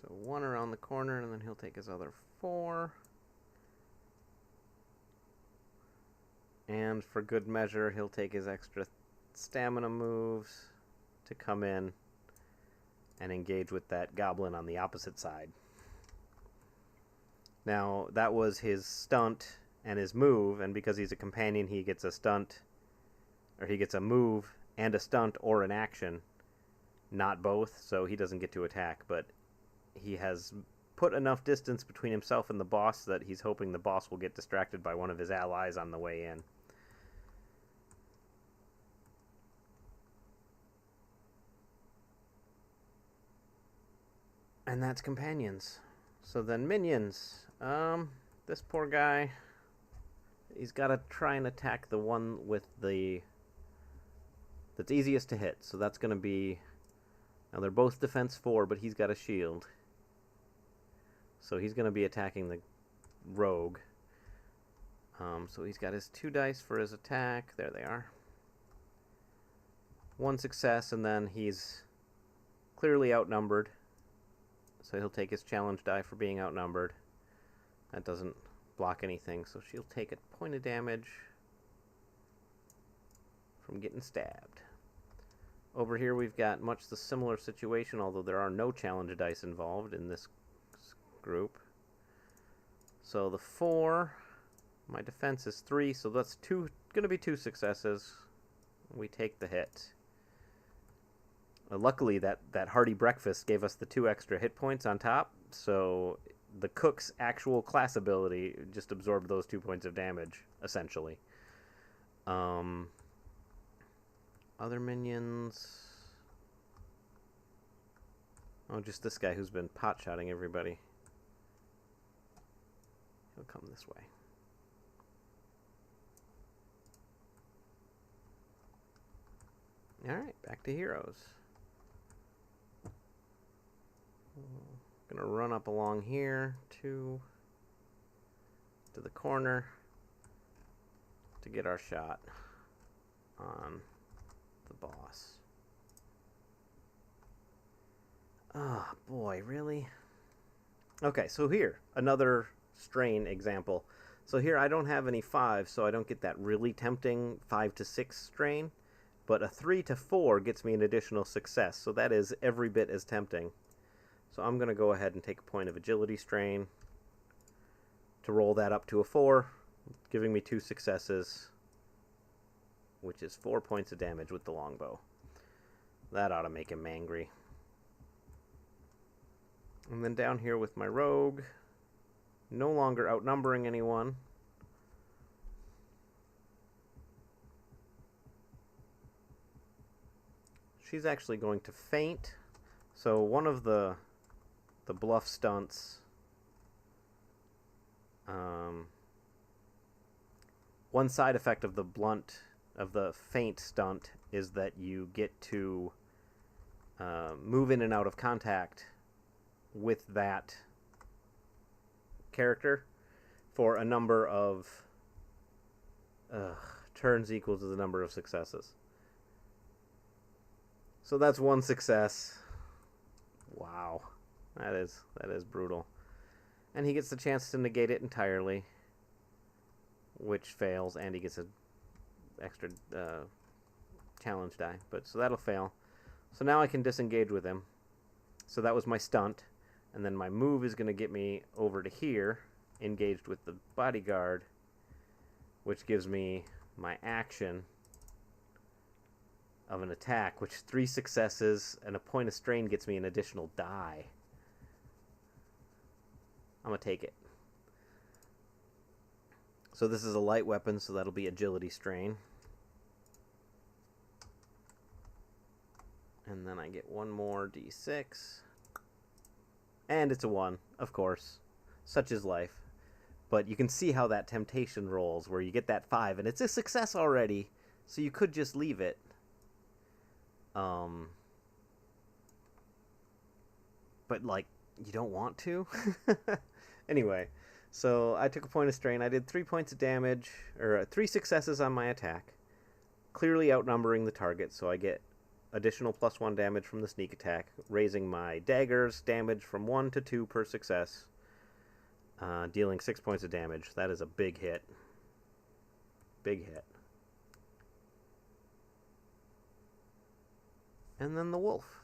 So 1 around the corner, and then he'll take his other 4. And for good measure, he'll take his extra stamina moves to come in and engage with that goblin on the opposite side. Now, that was his stunt and his move, and because he's a companion, he gets a stunt, or he gets a move and a stunt or an action, not both, so he doesn't get to attack, but he has put enough distance between himself and the boss that he's hoping the boss will get distracted by one of his allies on the way in. And that's companions. So then minions. This poor guy, he's got to try and attack the one with that's easiest to hit. So that's going to be, now they're both defense 4, but he's got a shield. So he's going to be attacking the rogue. So he's got his 2 dice for his attack. There they are. 1 success, and then he's clearly outnumbered. So he'll take his challenge die for being outnumbered. That doesn't block anything, so she'll take a point of damage from getting stabbed. Over here we've got much the similar situation, although there are no challenge dice involved in this group. So the 4, my defense is 3, so that's going to be 2 successes. We take the hit. Luckily, that hearty breakfast gave us the 2 extra hit points on top, So the cook's actual class ability just absorbed those 2 points of damage, essentially. Other minions... Oh, just this guy who's been pot-shotting everybody. He'll come this way. Alright, back to heroes. Gonna run up along here to the corner to get our shot on the boss. Oh boy, really? Okay, so here, another strain example. So here I don't have any 5, so I don't get that really tempting 5 to 6 strain, but a 3 to 4 gets me an additional success, so that is every bit as tempting. So I'm going to go ahead and take a point of agility strain to roll that up to a 4, giving me 2 successes, which is 4 points of damage with the longbow. That ought to make him angry. And then down here with my rogue, no longer outnumbering anyone. She's actually going to faint. So one of the bluff stunts, one side effect of the feint stunt is that you get to move in and out of contact with that character for a number of turns equal to the number of successes. So that's 1 success. Wow. That is brutal. And he gets the chance to negate it entirely, which fails, and he gets an extra challenge die. But so that'll fail. So now I can disengage with him. So that was my stunt. And then my move is going to get me over to here, engaged with the bodyguard, which gives me my action of an attack, which 3 successes and a point of strain gets me an additional die. I'm going to take it. So this is a light weapon, so that'll be agility strain. And then I get 1 more d6. And it's a 1, of course. Such is life. But you can see how that temptation rolls, where you get that 5, and it's a success already, so you could just leave it. But, like, you don't want to? Anyway, so I took a point of strain. I did 3 points of damage, or 3 successes on my attack, clearly outnumbering the target, so I get additional +1 damage from the sneak attack, raising my dagger's damage from 1 to 2 per success, dealing 6 points of damage. That is a big hit. Big hit. And then the wolf,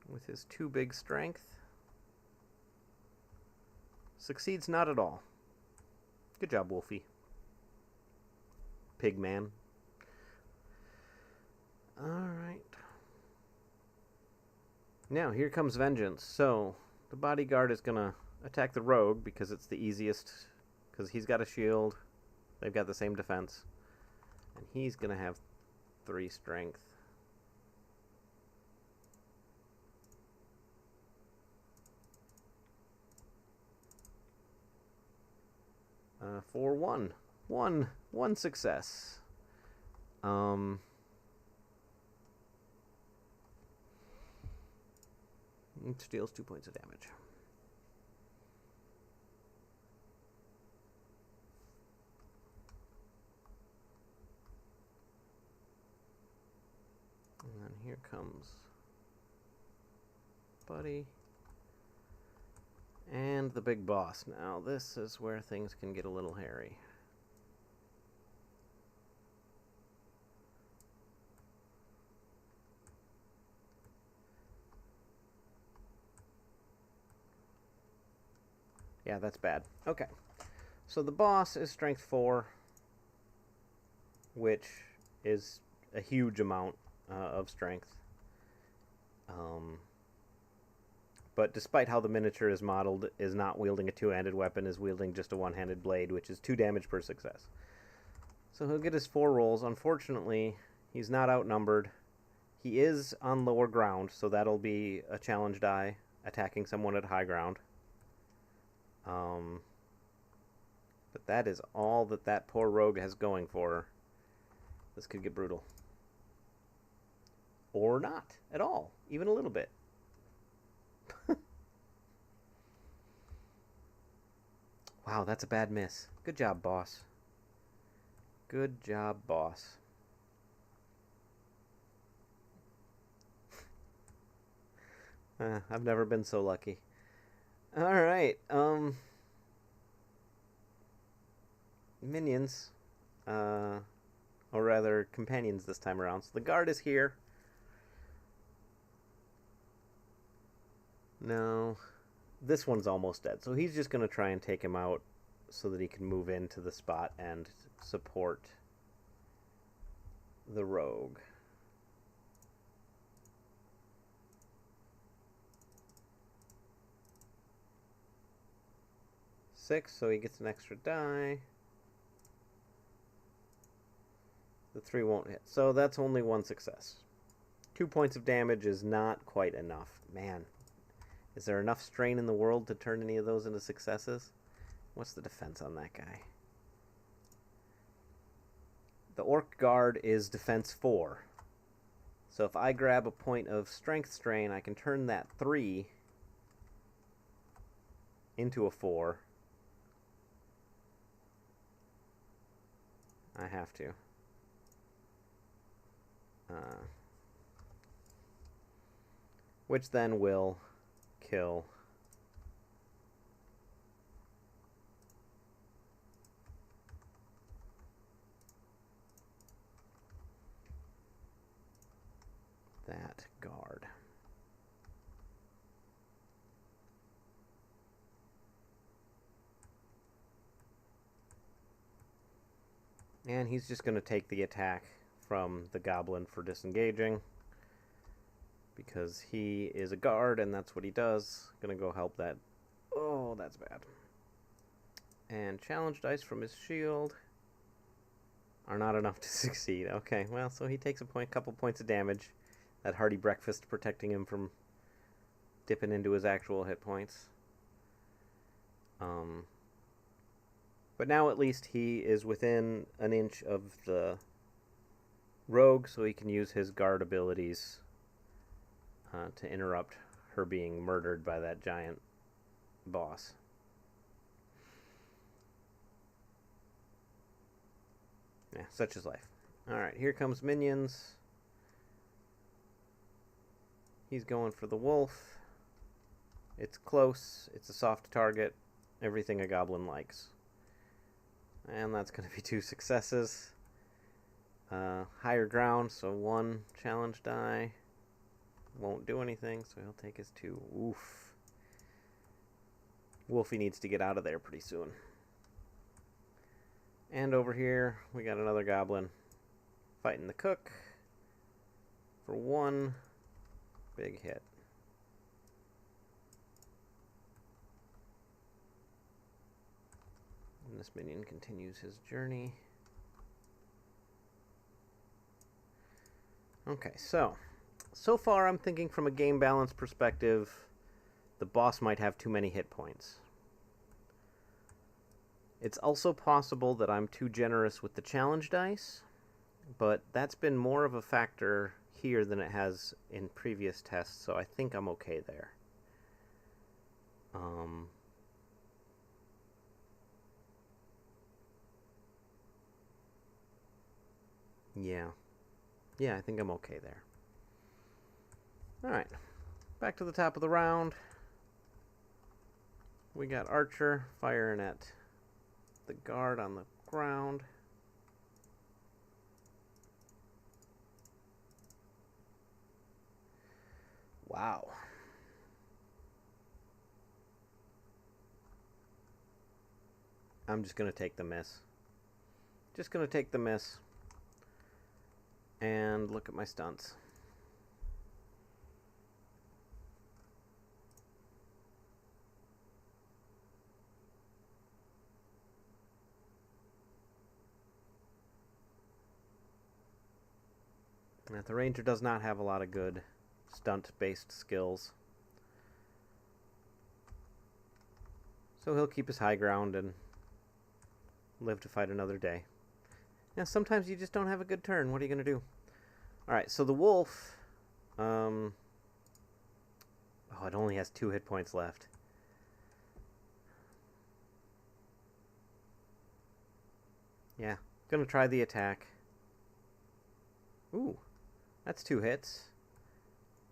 with his 2 big strength, succeeds not at all. Good job, Wolfie. Pigman. Alright. Now, here comes vengeance. So, the bodyguard is going to attack the rogue because it's the easiest, because he's got a shield. They've got the same defense. And he's going to have 3 strength. For 1. One success. It deals 2 points of damage. And then here comes Buddy. And the big boss. Now, this is where things can get a little hairy. Yeah, that's bad. Okay. So the boss is strength 4, which is a huge amount of strength. But despite how the miniature is modeled, is not wielding a two-handed weapon, is wielding just a one-handed blade, which is 2 damage per success. So he'll get his 4 rolls. Unfortunately, he's not outnumbered. He is on lower ground, so that'll be a challenge die, attacking someone at high ground. But that is all that poor rogue has going for her. This could get brutal. Or not at all, even a little bit. Wow, that's a bad miss. Good job, boss. Good job, boss. I've never been so lucky. Alright, minions. Or rather, companions this time around. So the guard is here. No. This one's almost dead. So he's just going to try and take him out so that he can move into the spot and support the rogue. Six, so he gets an extra die. The 3 won't hit. So that's only 1 success. 2 points of damage is not quite enough. Man, is there enough strain in the world to turn any of those into successes? What's the defense on that guy? The orc guard is defense 4. So if I grab a point of strength strain, I can turn that 3 into a 4. I have to. Which then will kill that guard. And he's just going to take the attack from the goblin for disengaging, because he is a guard and that's what he does. Gonna go help that. Oh, that's bad. And challenge dice from his shield are not enough to succeed. Okay, well, so he takes a couple points of damage. That hearty breakfast protecting him from dipping into his actual hit points. But now at least he is within an inch of the rogue, so he can use his guard abilities to interrupt her being murdered by that giant boss. Yeah, such is life. Alright, here comes minions. He's going for the wolf. It's close. It's a soft target. Everything a goblin likes. And that's going to be 2 successes. Higher ground, so 1 challenge die. Won't do anything, so he'll take his 2. Oof. Wolfie needs to get out of there pretty soon. And over here, we got another goblin fighting the cook for 1 big hit. And this minion continues his journey. Okay, so far I'm thinking from a game balance perspective, the boss might have too many hit points. It's also possible that I'm too generous with the challenge dice, but that's been more of a factor here than it has in previous tests, so I think I'm okay there. Yeah, I think I'm okay there. Alright, back to the top of the round. We got Archer firing at the guard on the ground. Wow. I'm just going to take the miss. Just going to take the miss. And look at my stunts. Now, the ranger does not have a lot of good stunt-based skills. So he'll keep his high ground and live to fight another day. Now, sometimes you just don't have a good turn. What are you going to do? Alright, so the wolf... oh, it only has 2 hit points left. Yeah, gonna try the attack. Ooh, that's 2 hits.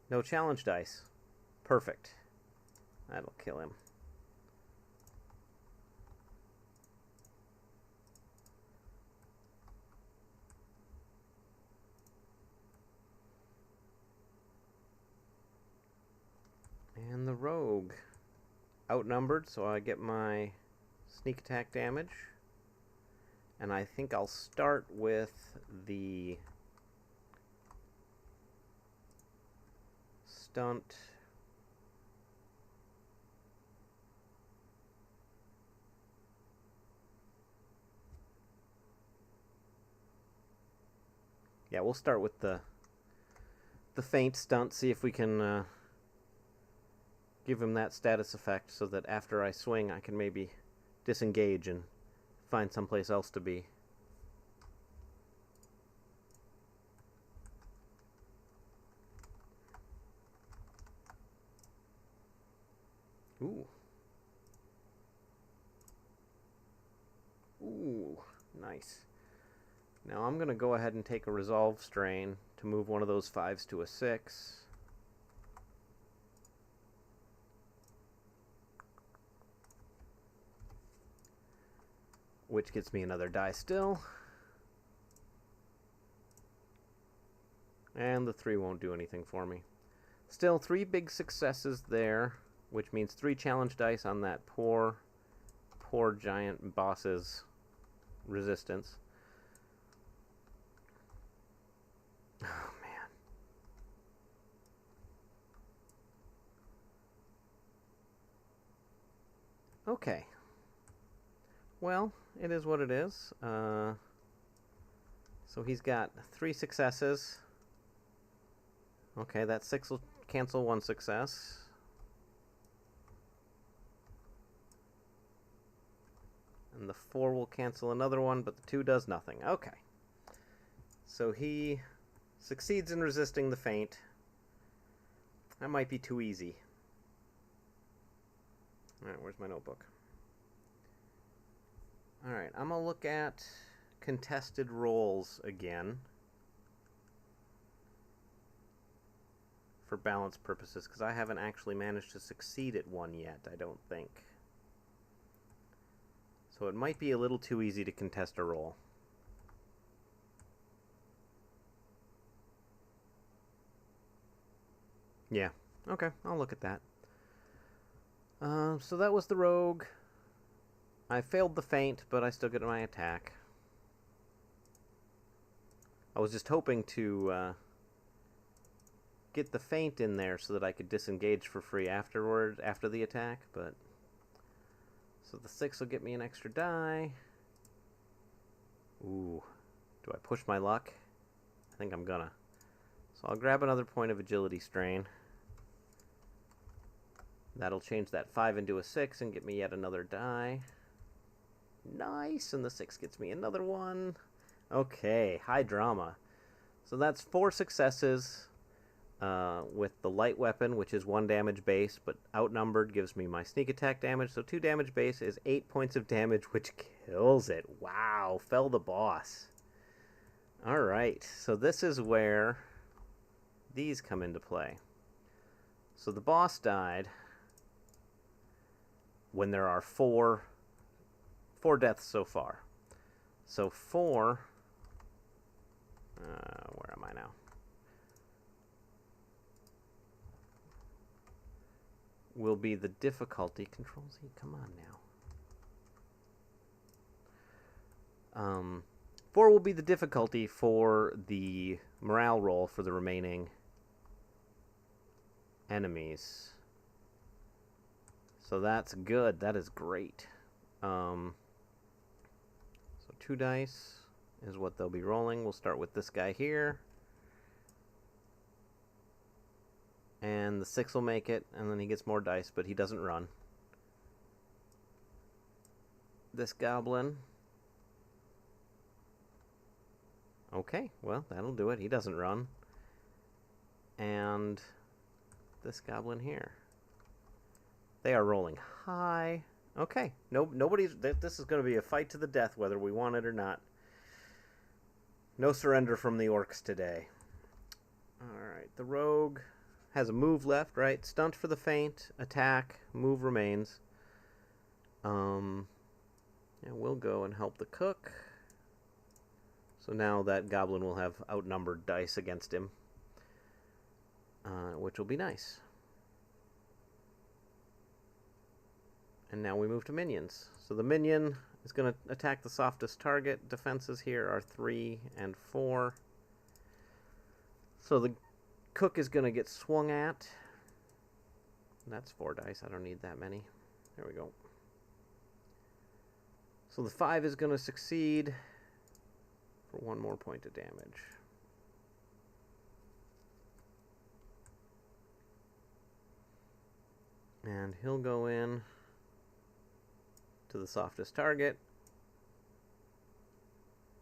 No challenge dice. Perfect. That'll kill him. And the rogue. Outnumbered, so I get my sneak attack damage. And I think I'll start with the stunt. Yeah, we'll start with the feint stunt, see if we can give him that status effect so that after I swing I can maybe disengage and find someplace else to be. Ooh. Ooh, nice. Now I'm going to go ahead and take a resolve strain to move one of those 5s to a 6. Which gets me another die still. And the 3 won't do anything for me. Still 3 big successes there, which means 3 challenge dice on that poor giant boss's resistance. Oh, man. Okay. Well, it is what it is. So he's got 3 successes. Okay, that 6 will cancel 1 success. And the 4 will cancel another one, but the 2 does nothing. Okay. So he succeeds in resisting the feint. That might be too easy. Alright, where's my notebook? Alright, I'm going to look at contested rolls again. For balance purposes, because I haven't actually managed to succeed at one yet, I don't think. So it might be a little too easy to contest a roll. Yeah, okay, I'll look at that. So that was the rogue. I failed the feint, but I still get my attack. I was just hoping to get the feint in there so that I could disengage for free afterward, after the attack, but... So the 6 will get me an extra die. Ooh. Do I push my luck? I think I'm gonna. So I'll grab another point of agility strain. That'll change that 5 into a 6 and get me yet another die. Nice! And the 6 gets me another one. Okay, high drama. So that's 4 successes with the light weapon, which is 1 damage base, but outnumbered gives me my sneak attack damage. So 2 damage base is 8 points of damage, which kills it. Wow, fell the boss. Alright, so this is where these come into play. So the boss died when there are 4 deaths so far. So 4... where am I now? Will be the difficulty. Control Z, come on now. 4 will be the difficulty for the morale roll for the remaining enemies. So that's good. That is great. So 2 dice is what they'll be rolling. We'll start with this guy here. And the 6 will make it, and then he gets more dice, but he doesn't run. This goblin. Okay, well, that'll do it. He doesn't run. And this goblin here. They are rolling high. Okay, nobody's... This is going to be a fight to the death, whether we want it or not. No surrender from the orcs today. Alright, the rogue has a move left, right? Stunt for the feint, attack, move remains. And we'll go and help the cook. So now that goblin will have outnumbered dice against him, which will be nice. And now we move to minions. So the minion is going to attack the softest target. Defenses here are 3 and 4. So the cook is going to get swung at. That's 4 dice. I don't need that many. There we go. So the 5 is going to succeed for 1 more point of damage. And he'll go in to the softest target.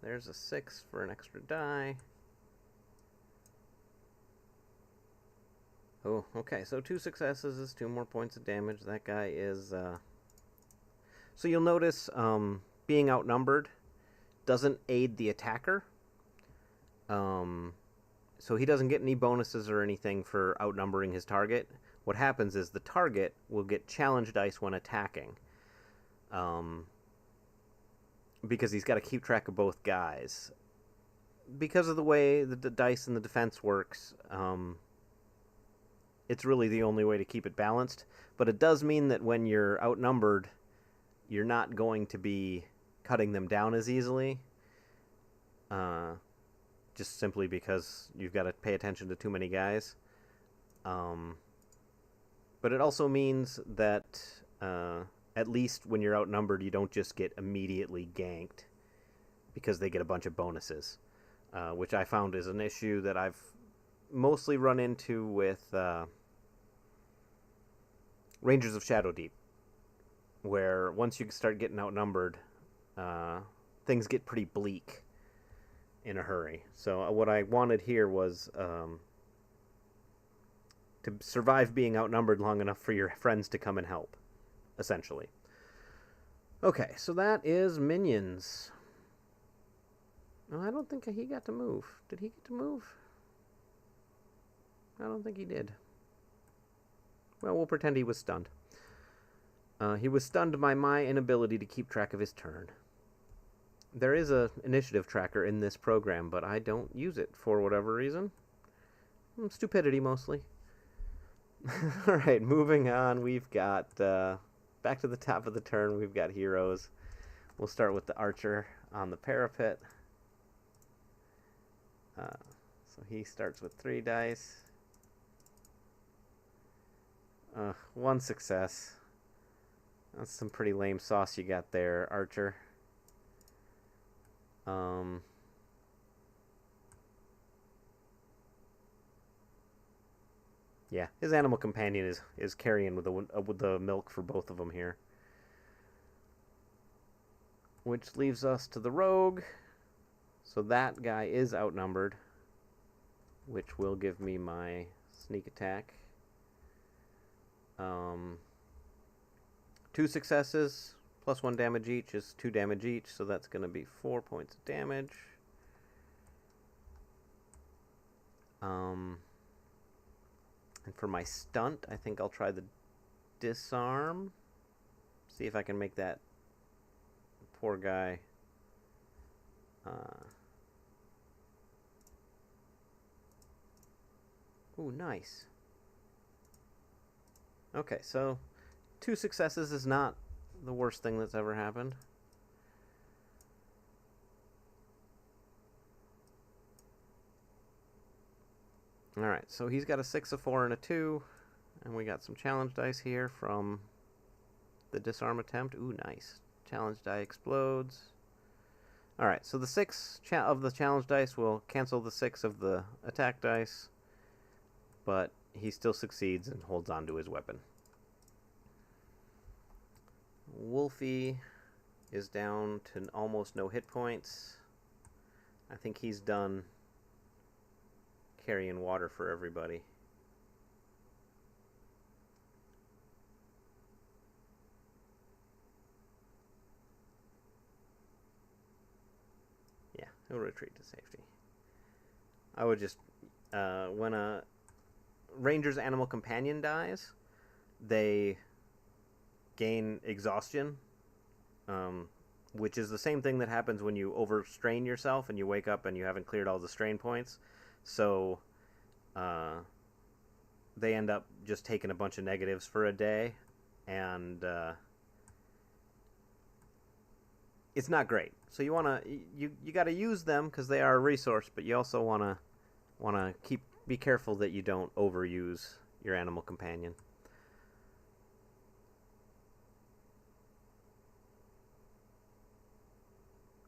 There's a 6 for an extra die. Oh, okay, so 2 successes is 2 more points of damage. That guy is... So you'll notice being outnumbered doesn't aid the attacker. So he doesn't get any bonuses or anything for outnumbering his target. What happens is the target will get challenge dice when attacking. Because he's got to keep track of both guys. Because of the way the dice and the defense works, it's really the only way to keep it balanced. But it does mean that when you're outnumbered, you're not going to be cutting them down as easily. Just simply because you've got to pay attention to too many guys. But it also means that at least when you're outnumbered, you don't just get immediately ganked because they get a bunch of bonuses, which I found is an issue that I've mostly run into with Rangers of Shadowdeep, where once you start getting outnumbered, things get pretty bleak in a hurry. So what I wanted here was to survive being outnumbered long enough for your friends to come and help, essentially. Okay, so that is minions. No, I don't think he got to move. Did he get to move? I don't think he did. Well, we'll pretend he was stunned. He was stunned by my inability to keep track of his turn. There is an initiative tracker in this program, but I don't use it for whatever reason. Stupidity, mostly. Alright, moving on. We've got, back to the top of the turn, we've got heroes. We'll start with the archer on the parapet. So he starts with 3 dice. 1 success. That's some pretty lame sauce you got there, Archer. Yeah, his animal companion is carrying with the milk for both of them here. Which leaves us to the rogue. So that guy is outnumbered, which will give me my sneak attack. 2 successes plus 1 damage each is 2 damage each, so that's going to be 4 points of damage. And for my stunt, I think I'll try the disarm. See if I can make that poor guy ooh, nice. Okay, so 2 successes is not the worst thing that's ever happened. Alright, so he's got a 6, a 4, and a 2. And we got some challenge dice here from the disarm attempt. Ooh, nice. Challenge die explodes. Alright, so the 6 of the challenge dice will cancel the 6 of the attack dice. But he still succeeds and holds on to his weapon. Wolfie is down to almost no hit points. I think he's done carrying water for everybody. Yeah, he'll retreat to safety. I would just, when a ranger's animal companion dies, they gain exhaustion, which is the same thing that happens when you overstrain yourself and you wake up and you haven't cleared all the strain points. So they end up just taking a bunch of negatives for a day, and it's not great. So you got to use them because they are a resource, but you also want to be careful that you don't overuse your animal companion.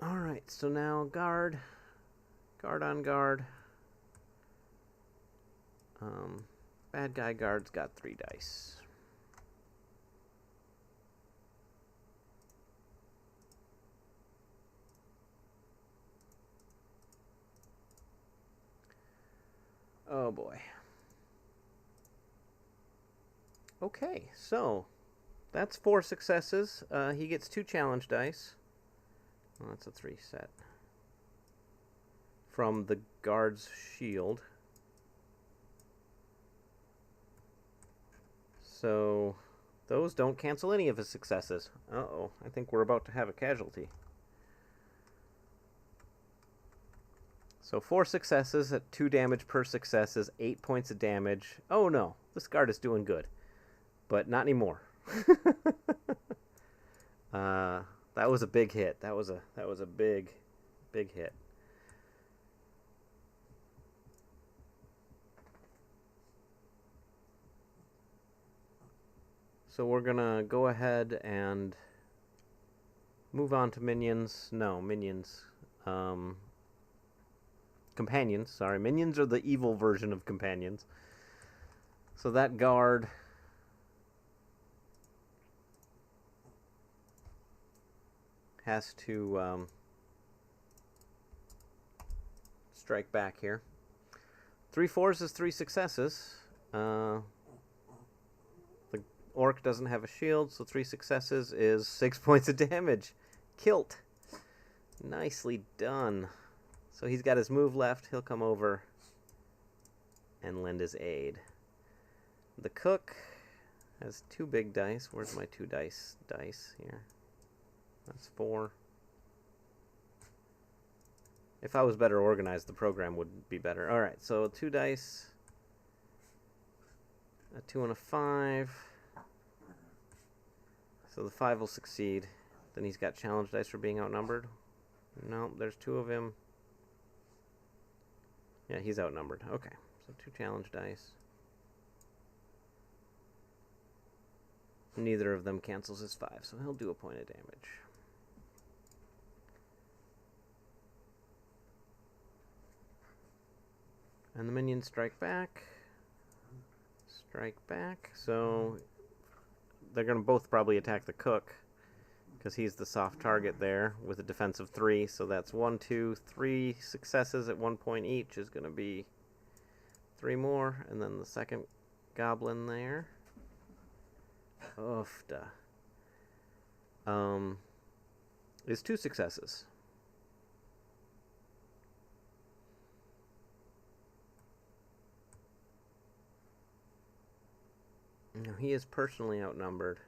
All right, so now guard on guard. Bad guy guard's got 3 dice. Oh boy. Okay, so that's 4 successes. He gets 2 challenge dice. Well, that's a 3 set. From the guard's shield. So those don't cancel any of his successes. Uh-oh, I think we're about to have a casualty. So 4 successes at 2 damage per success is 8 points of damage. Oh no, this guard is doing good. But not anymore. That was a big hit. That was a big hit. So we're gonna go ahead and move on to minions. No, minions. Companions, sorry. Minions are the evil version of companions. So that guard has to strike back here. 3 4s is 3 successes. The orc doesn't have a shield, so 3 successes is 6 points of damage. Kilt. Nicely done. So he's got his move left. He'll come over and lend his aid. The cook has 2 big dice. Where's my 2 dice here? That's 4. If I was better organized, the program would be better. Alright, so 2 dice. A 2 and a 5. So the 5 will succeed. Then he's got challenge dice for being outnumbered. No, there's 2 of him. Yeah, he's outnumbered. Okay, so 2 challenge dice. Neither of them cancels his 5, so he'll do a point of damage. And the minions strike back. Strike back. So they're going to both probably attack the cook, because he's the soft target there with a defense of 3. So that's 1, 2, 3 successes at 1 point each is going to be 3 more. And then the second goblin there. Oofda. Is 2 successes. Now he is personally outnumbered.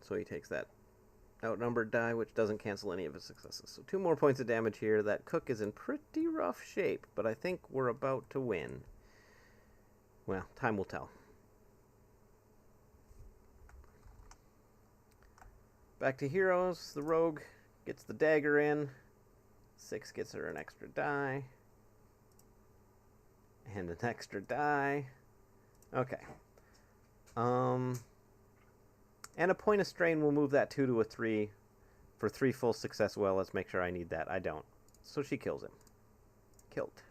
So he takes that outnumbered die, which doesn't cancel any of his successes. So 2 more points of damage here. That cook is in pretty rough shape, but I think we're about to win. Well, time will tell. Back to heroes. The rogue gets the dagger in. 6 gets her an extra die. And an extra die. Okay. And a point of strain will move that 2 to a 3 for 3 full success. Well, let's make sure I need that. I don't. So she kills him. Killed.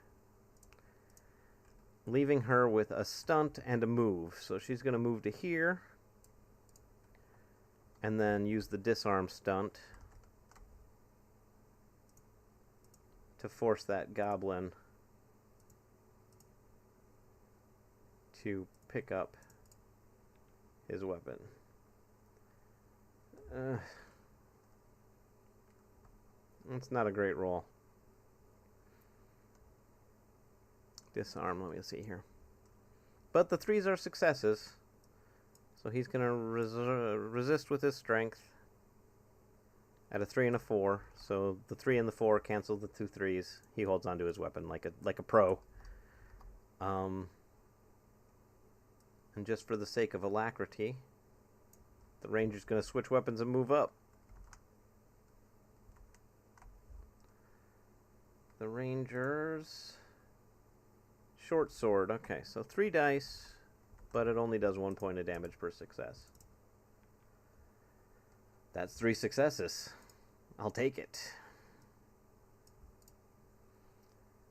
leaving her with a stunt and a move. So she's going to move to here and then use the disarm stunt to force that goblin to pick up his weapon. It's not a great roll. Disarm, let me see here. But the 3s are successes. So he's going to resist with his strength at a 3 and a 4. So the 3 and the 4 cancel the 2 3s. He holds onto his weapon like a pro. And just for the sake of alacrity, the ranger's going to switch weapons and move up. The ranger's short sword. Okay, so 3 dice, but it only does 1 point of damage per success. That's 3 successes. I'll take it.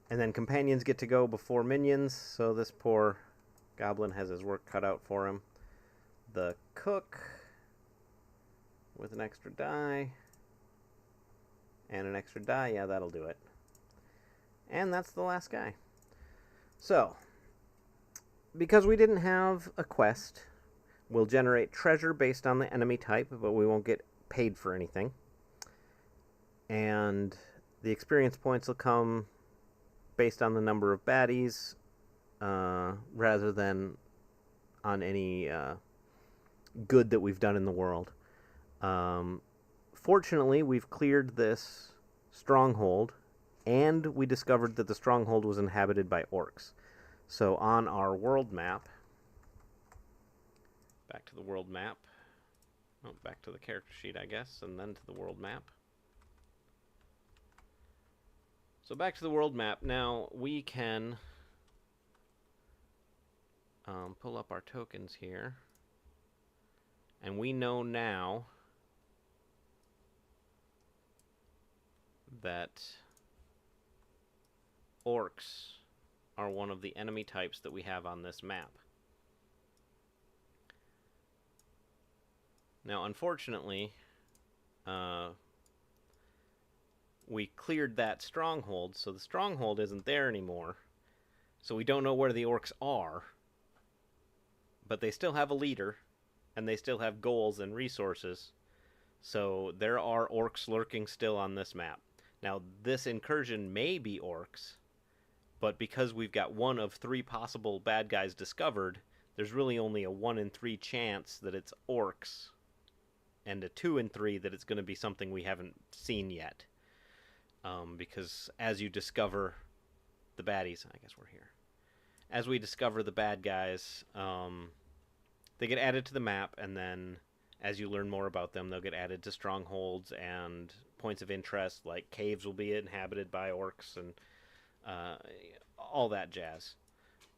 And then companions get to go before minions, so this poor goblin has his work cut out for him. The cook with an extra die and an extra die. Yeah, that'll do it. And that's the last guy. So, because we didn't have a quest, we'll generate treasure based on the enemy type, but we won't get paid for anything. And the experience points will come based on the number of baddies, rather than on any good that we've done in the world. Fortunately, we've cleared this stronghold, and we discovered that the stronghold was inhabited by orcs. So on our world map, back to the world map, back to the character sheet, I guess, and then to the world map. So back to the world map. Now we can pull up our tokens here, and we know now that orcs are one of the enemy types that we have on this map. Now, unfortunately, we cleared that stronghold, so the stronghold isn't there anymore. So we don't know where the orcs are, but they still have a leader, and they still have goals and resources. So there are orcs lurking still on this map. Now, this incursion may be orcs, but because we've got 1 of 3 possible bad guys discovered, there's really only a 1 in 3 chance that it's orcs, and a 2 in 3 that it's going to be something we haven't seen yet. Because as you discover the baddies, I guess we're here. As we discover the bad guys, they get added to the map, and then as you learn more about them, they'll get added to strongholds and points of interest, like caves will be inhabited by orcs and all that jazz.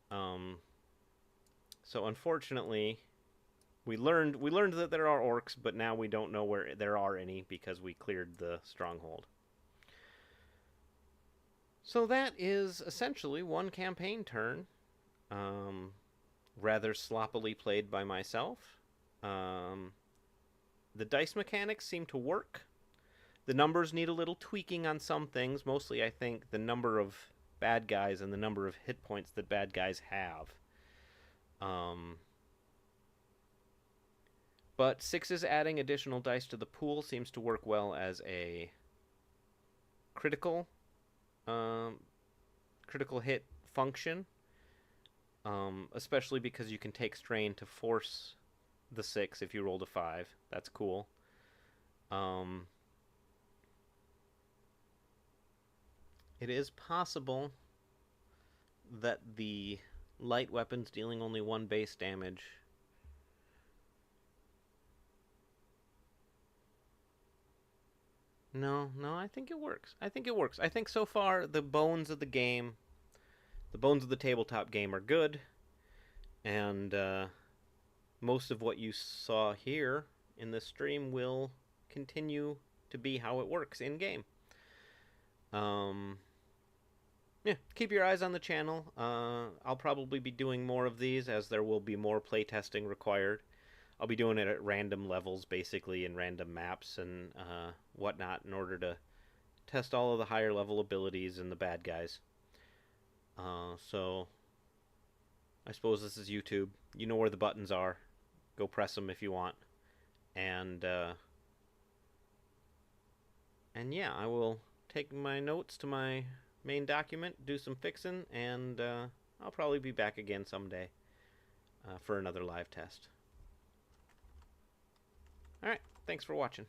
So unfortunately, we learned that there are orcs, but now we don't know where there are any because we cleared the stronghold. So that is essentially 1 campaign turn, rather sloppily played by myself. The dice mechanics seem to work. The numbers need a little tweaking on some things. Mostly, I think, the number of bad guys and the number of hit points that bad guys have. But 6s adding additional dice to the pool seems to work well as a critical hit function, especially because you can take strain to force the 6 if you rolled a 5. That's cool. It is possible that the light weapons dealing only 1 base damage No, I think it works. I think so far the bones of the game, the bones of the tabletop game are good, and most of what you saw here in this stream will continue to be how it works in game. yeah, keep your eyes on the channel. I'll probably be doing more of these as there will be more playtesting required. I'll be doing it at random levels, basically, in random maps and whatnot, in order to test all of the higher level abilities and the bad guys. So, I suppose this is YouTube. You know where the buttons are. Go press them if you want. And yeah, I will take my notes to my main document, do some fixing, and I'll probably be back again someday for another live test. Alright, thanks for watching.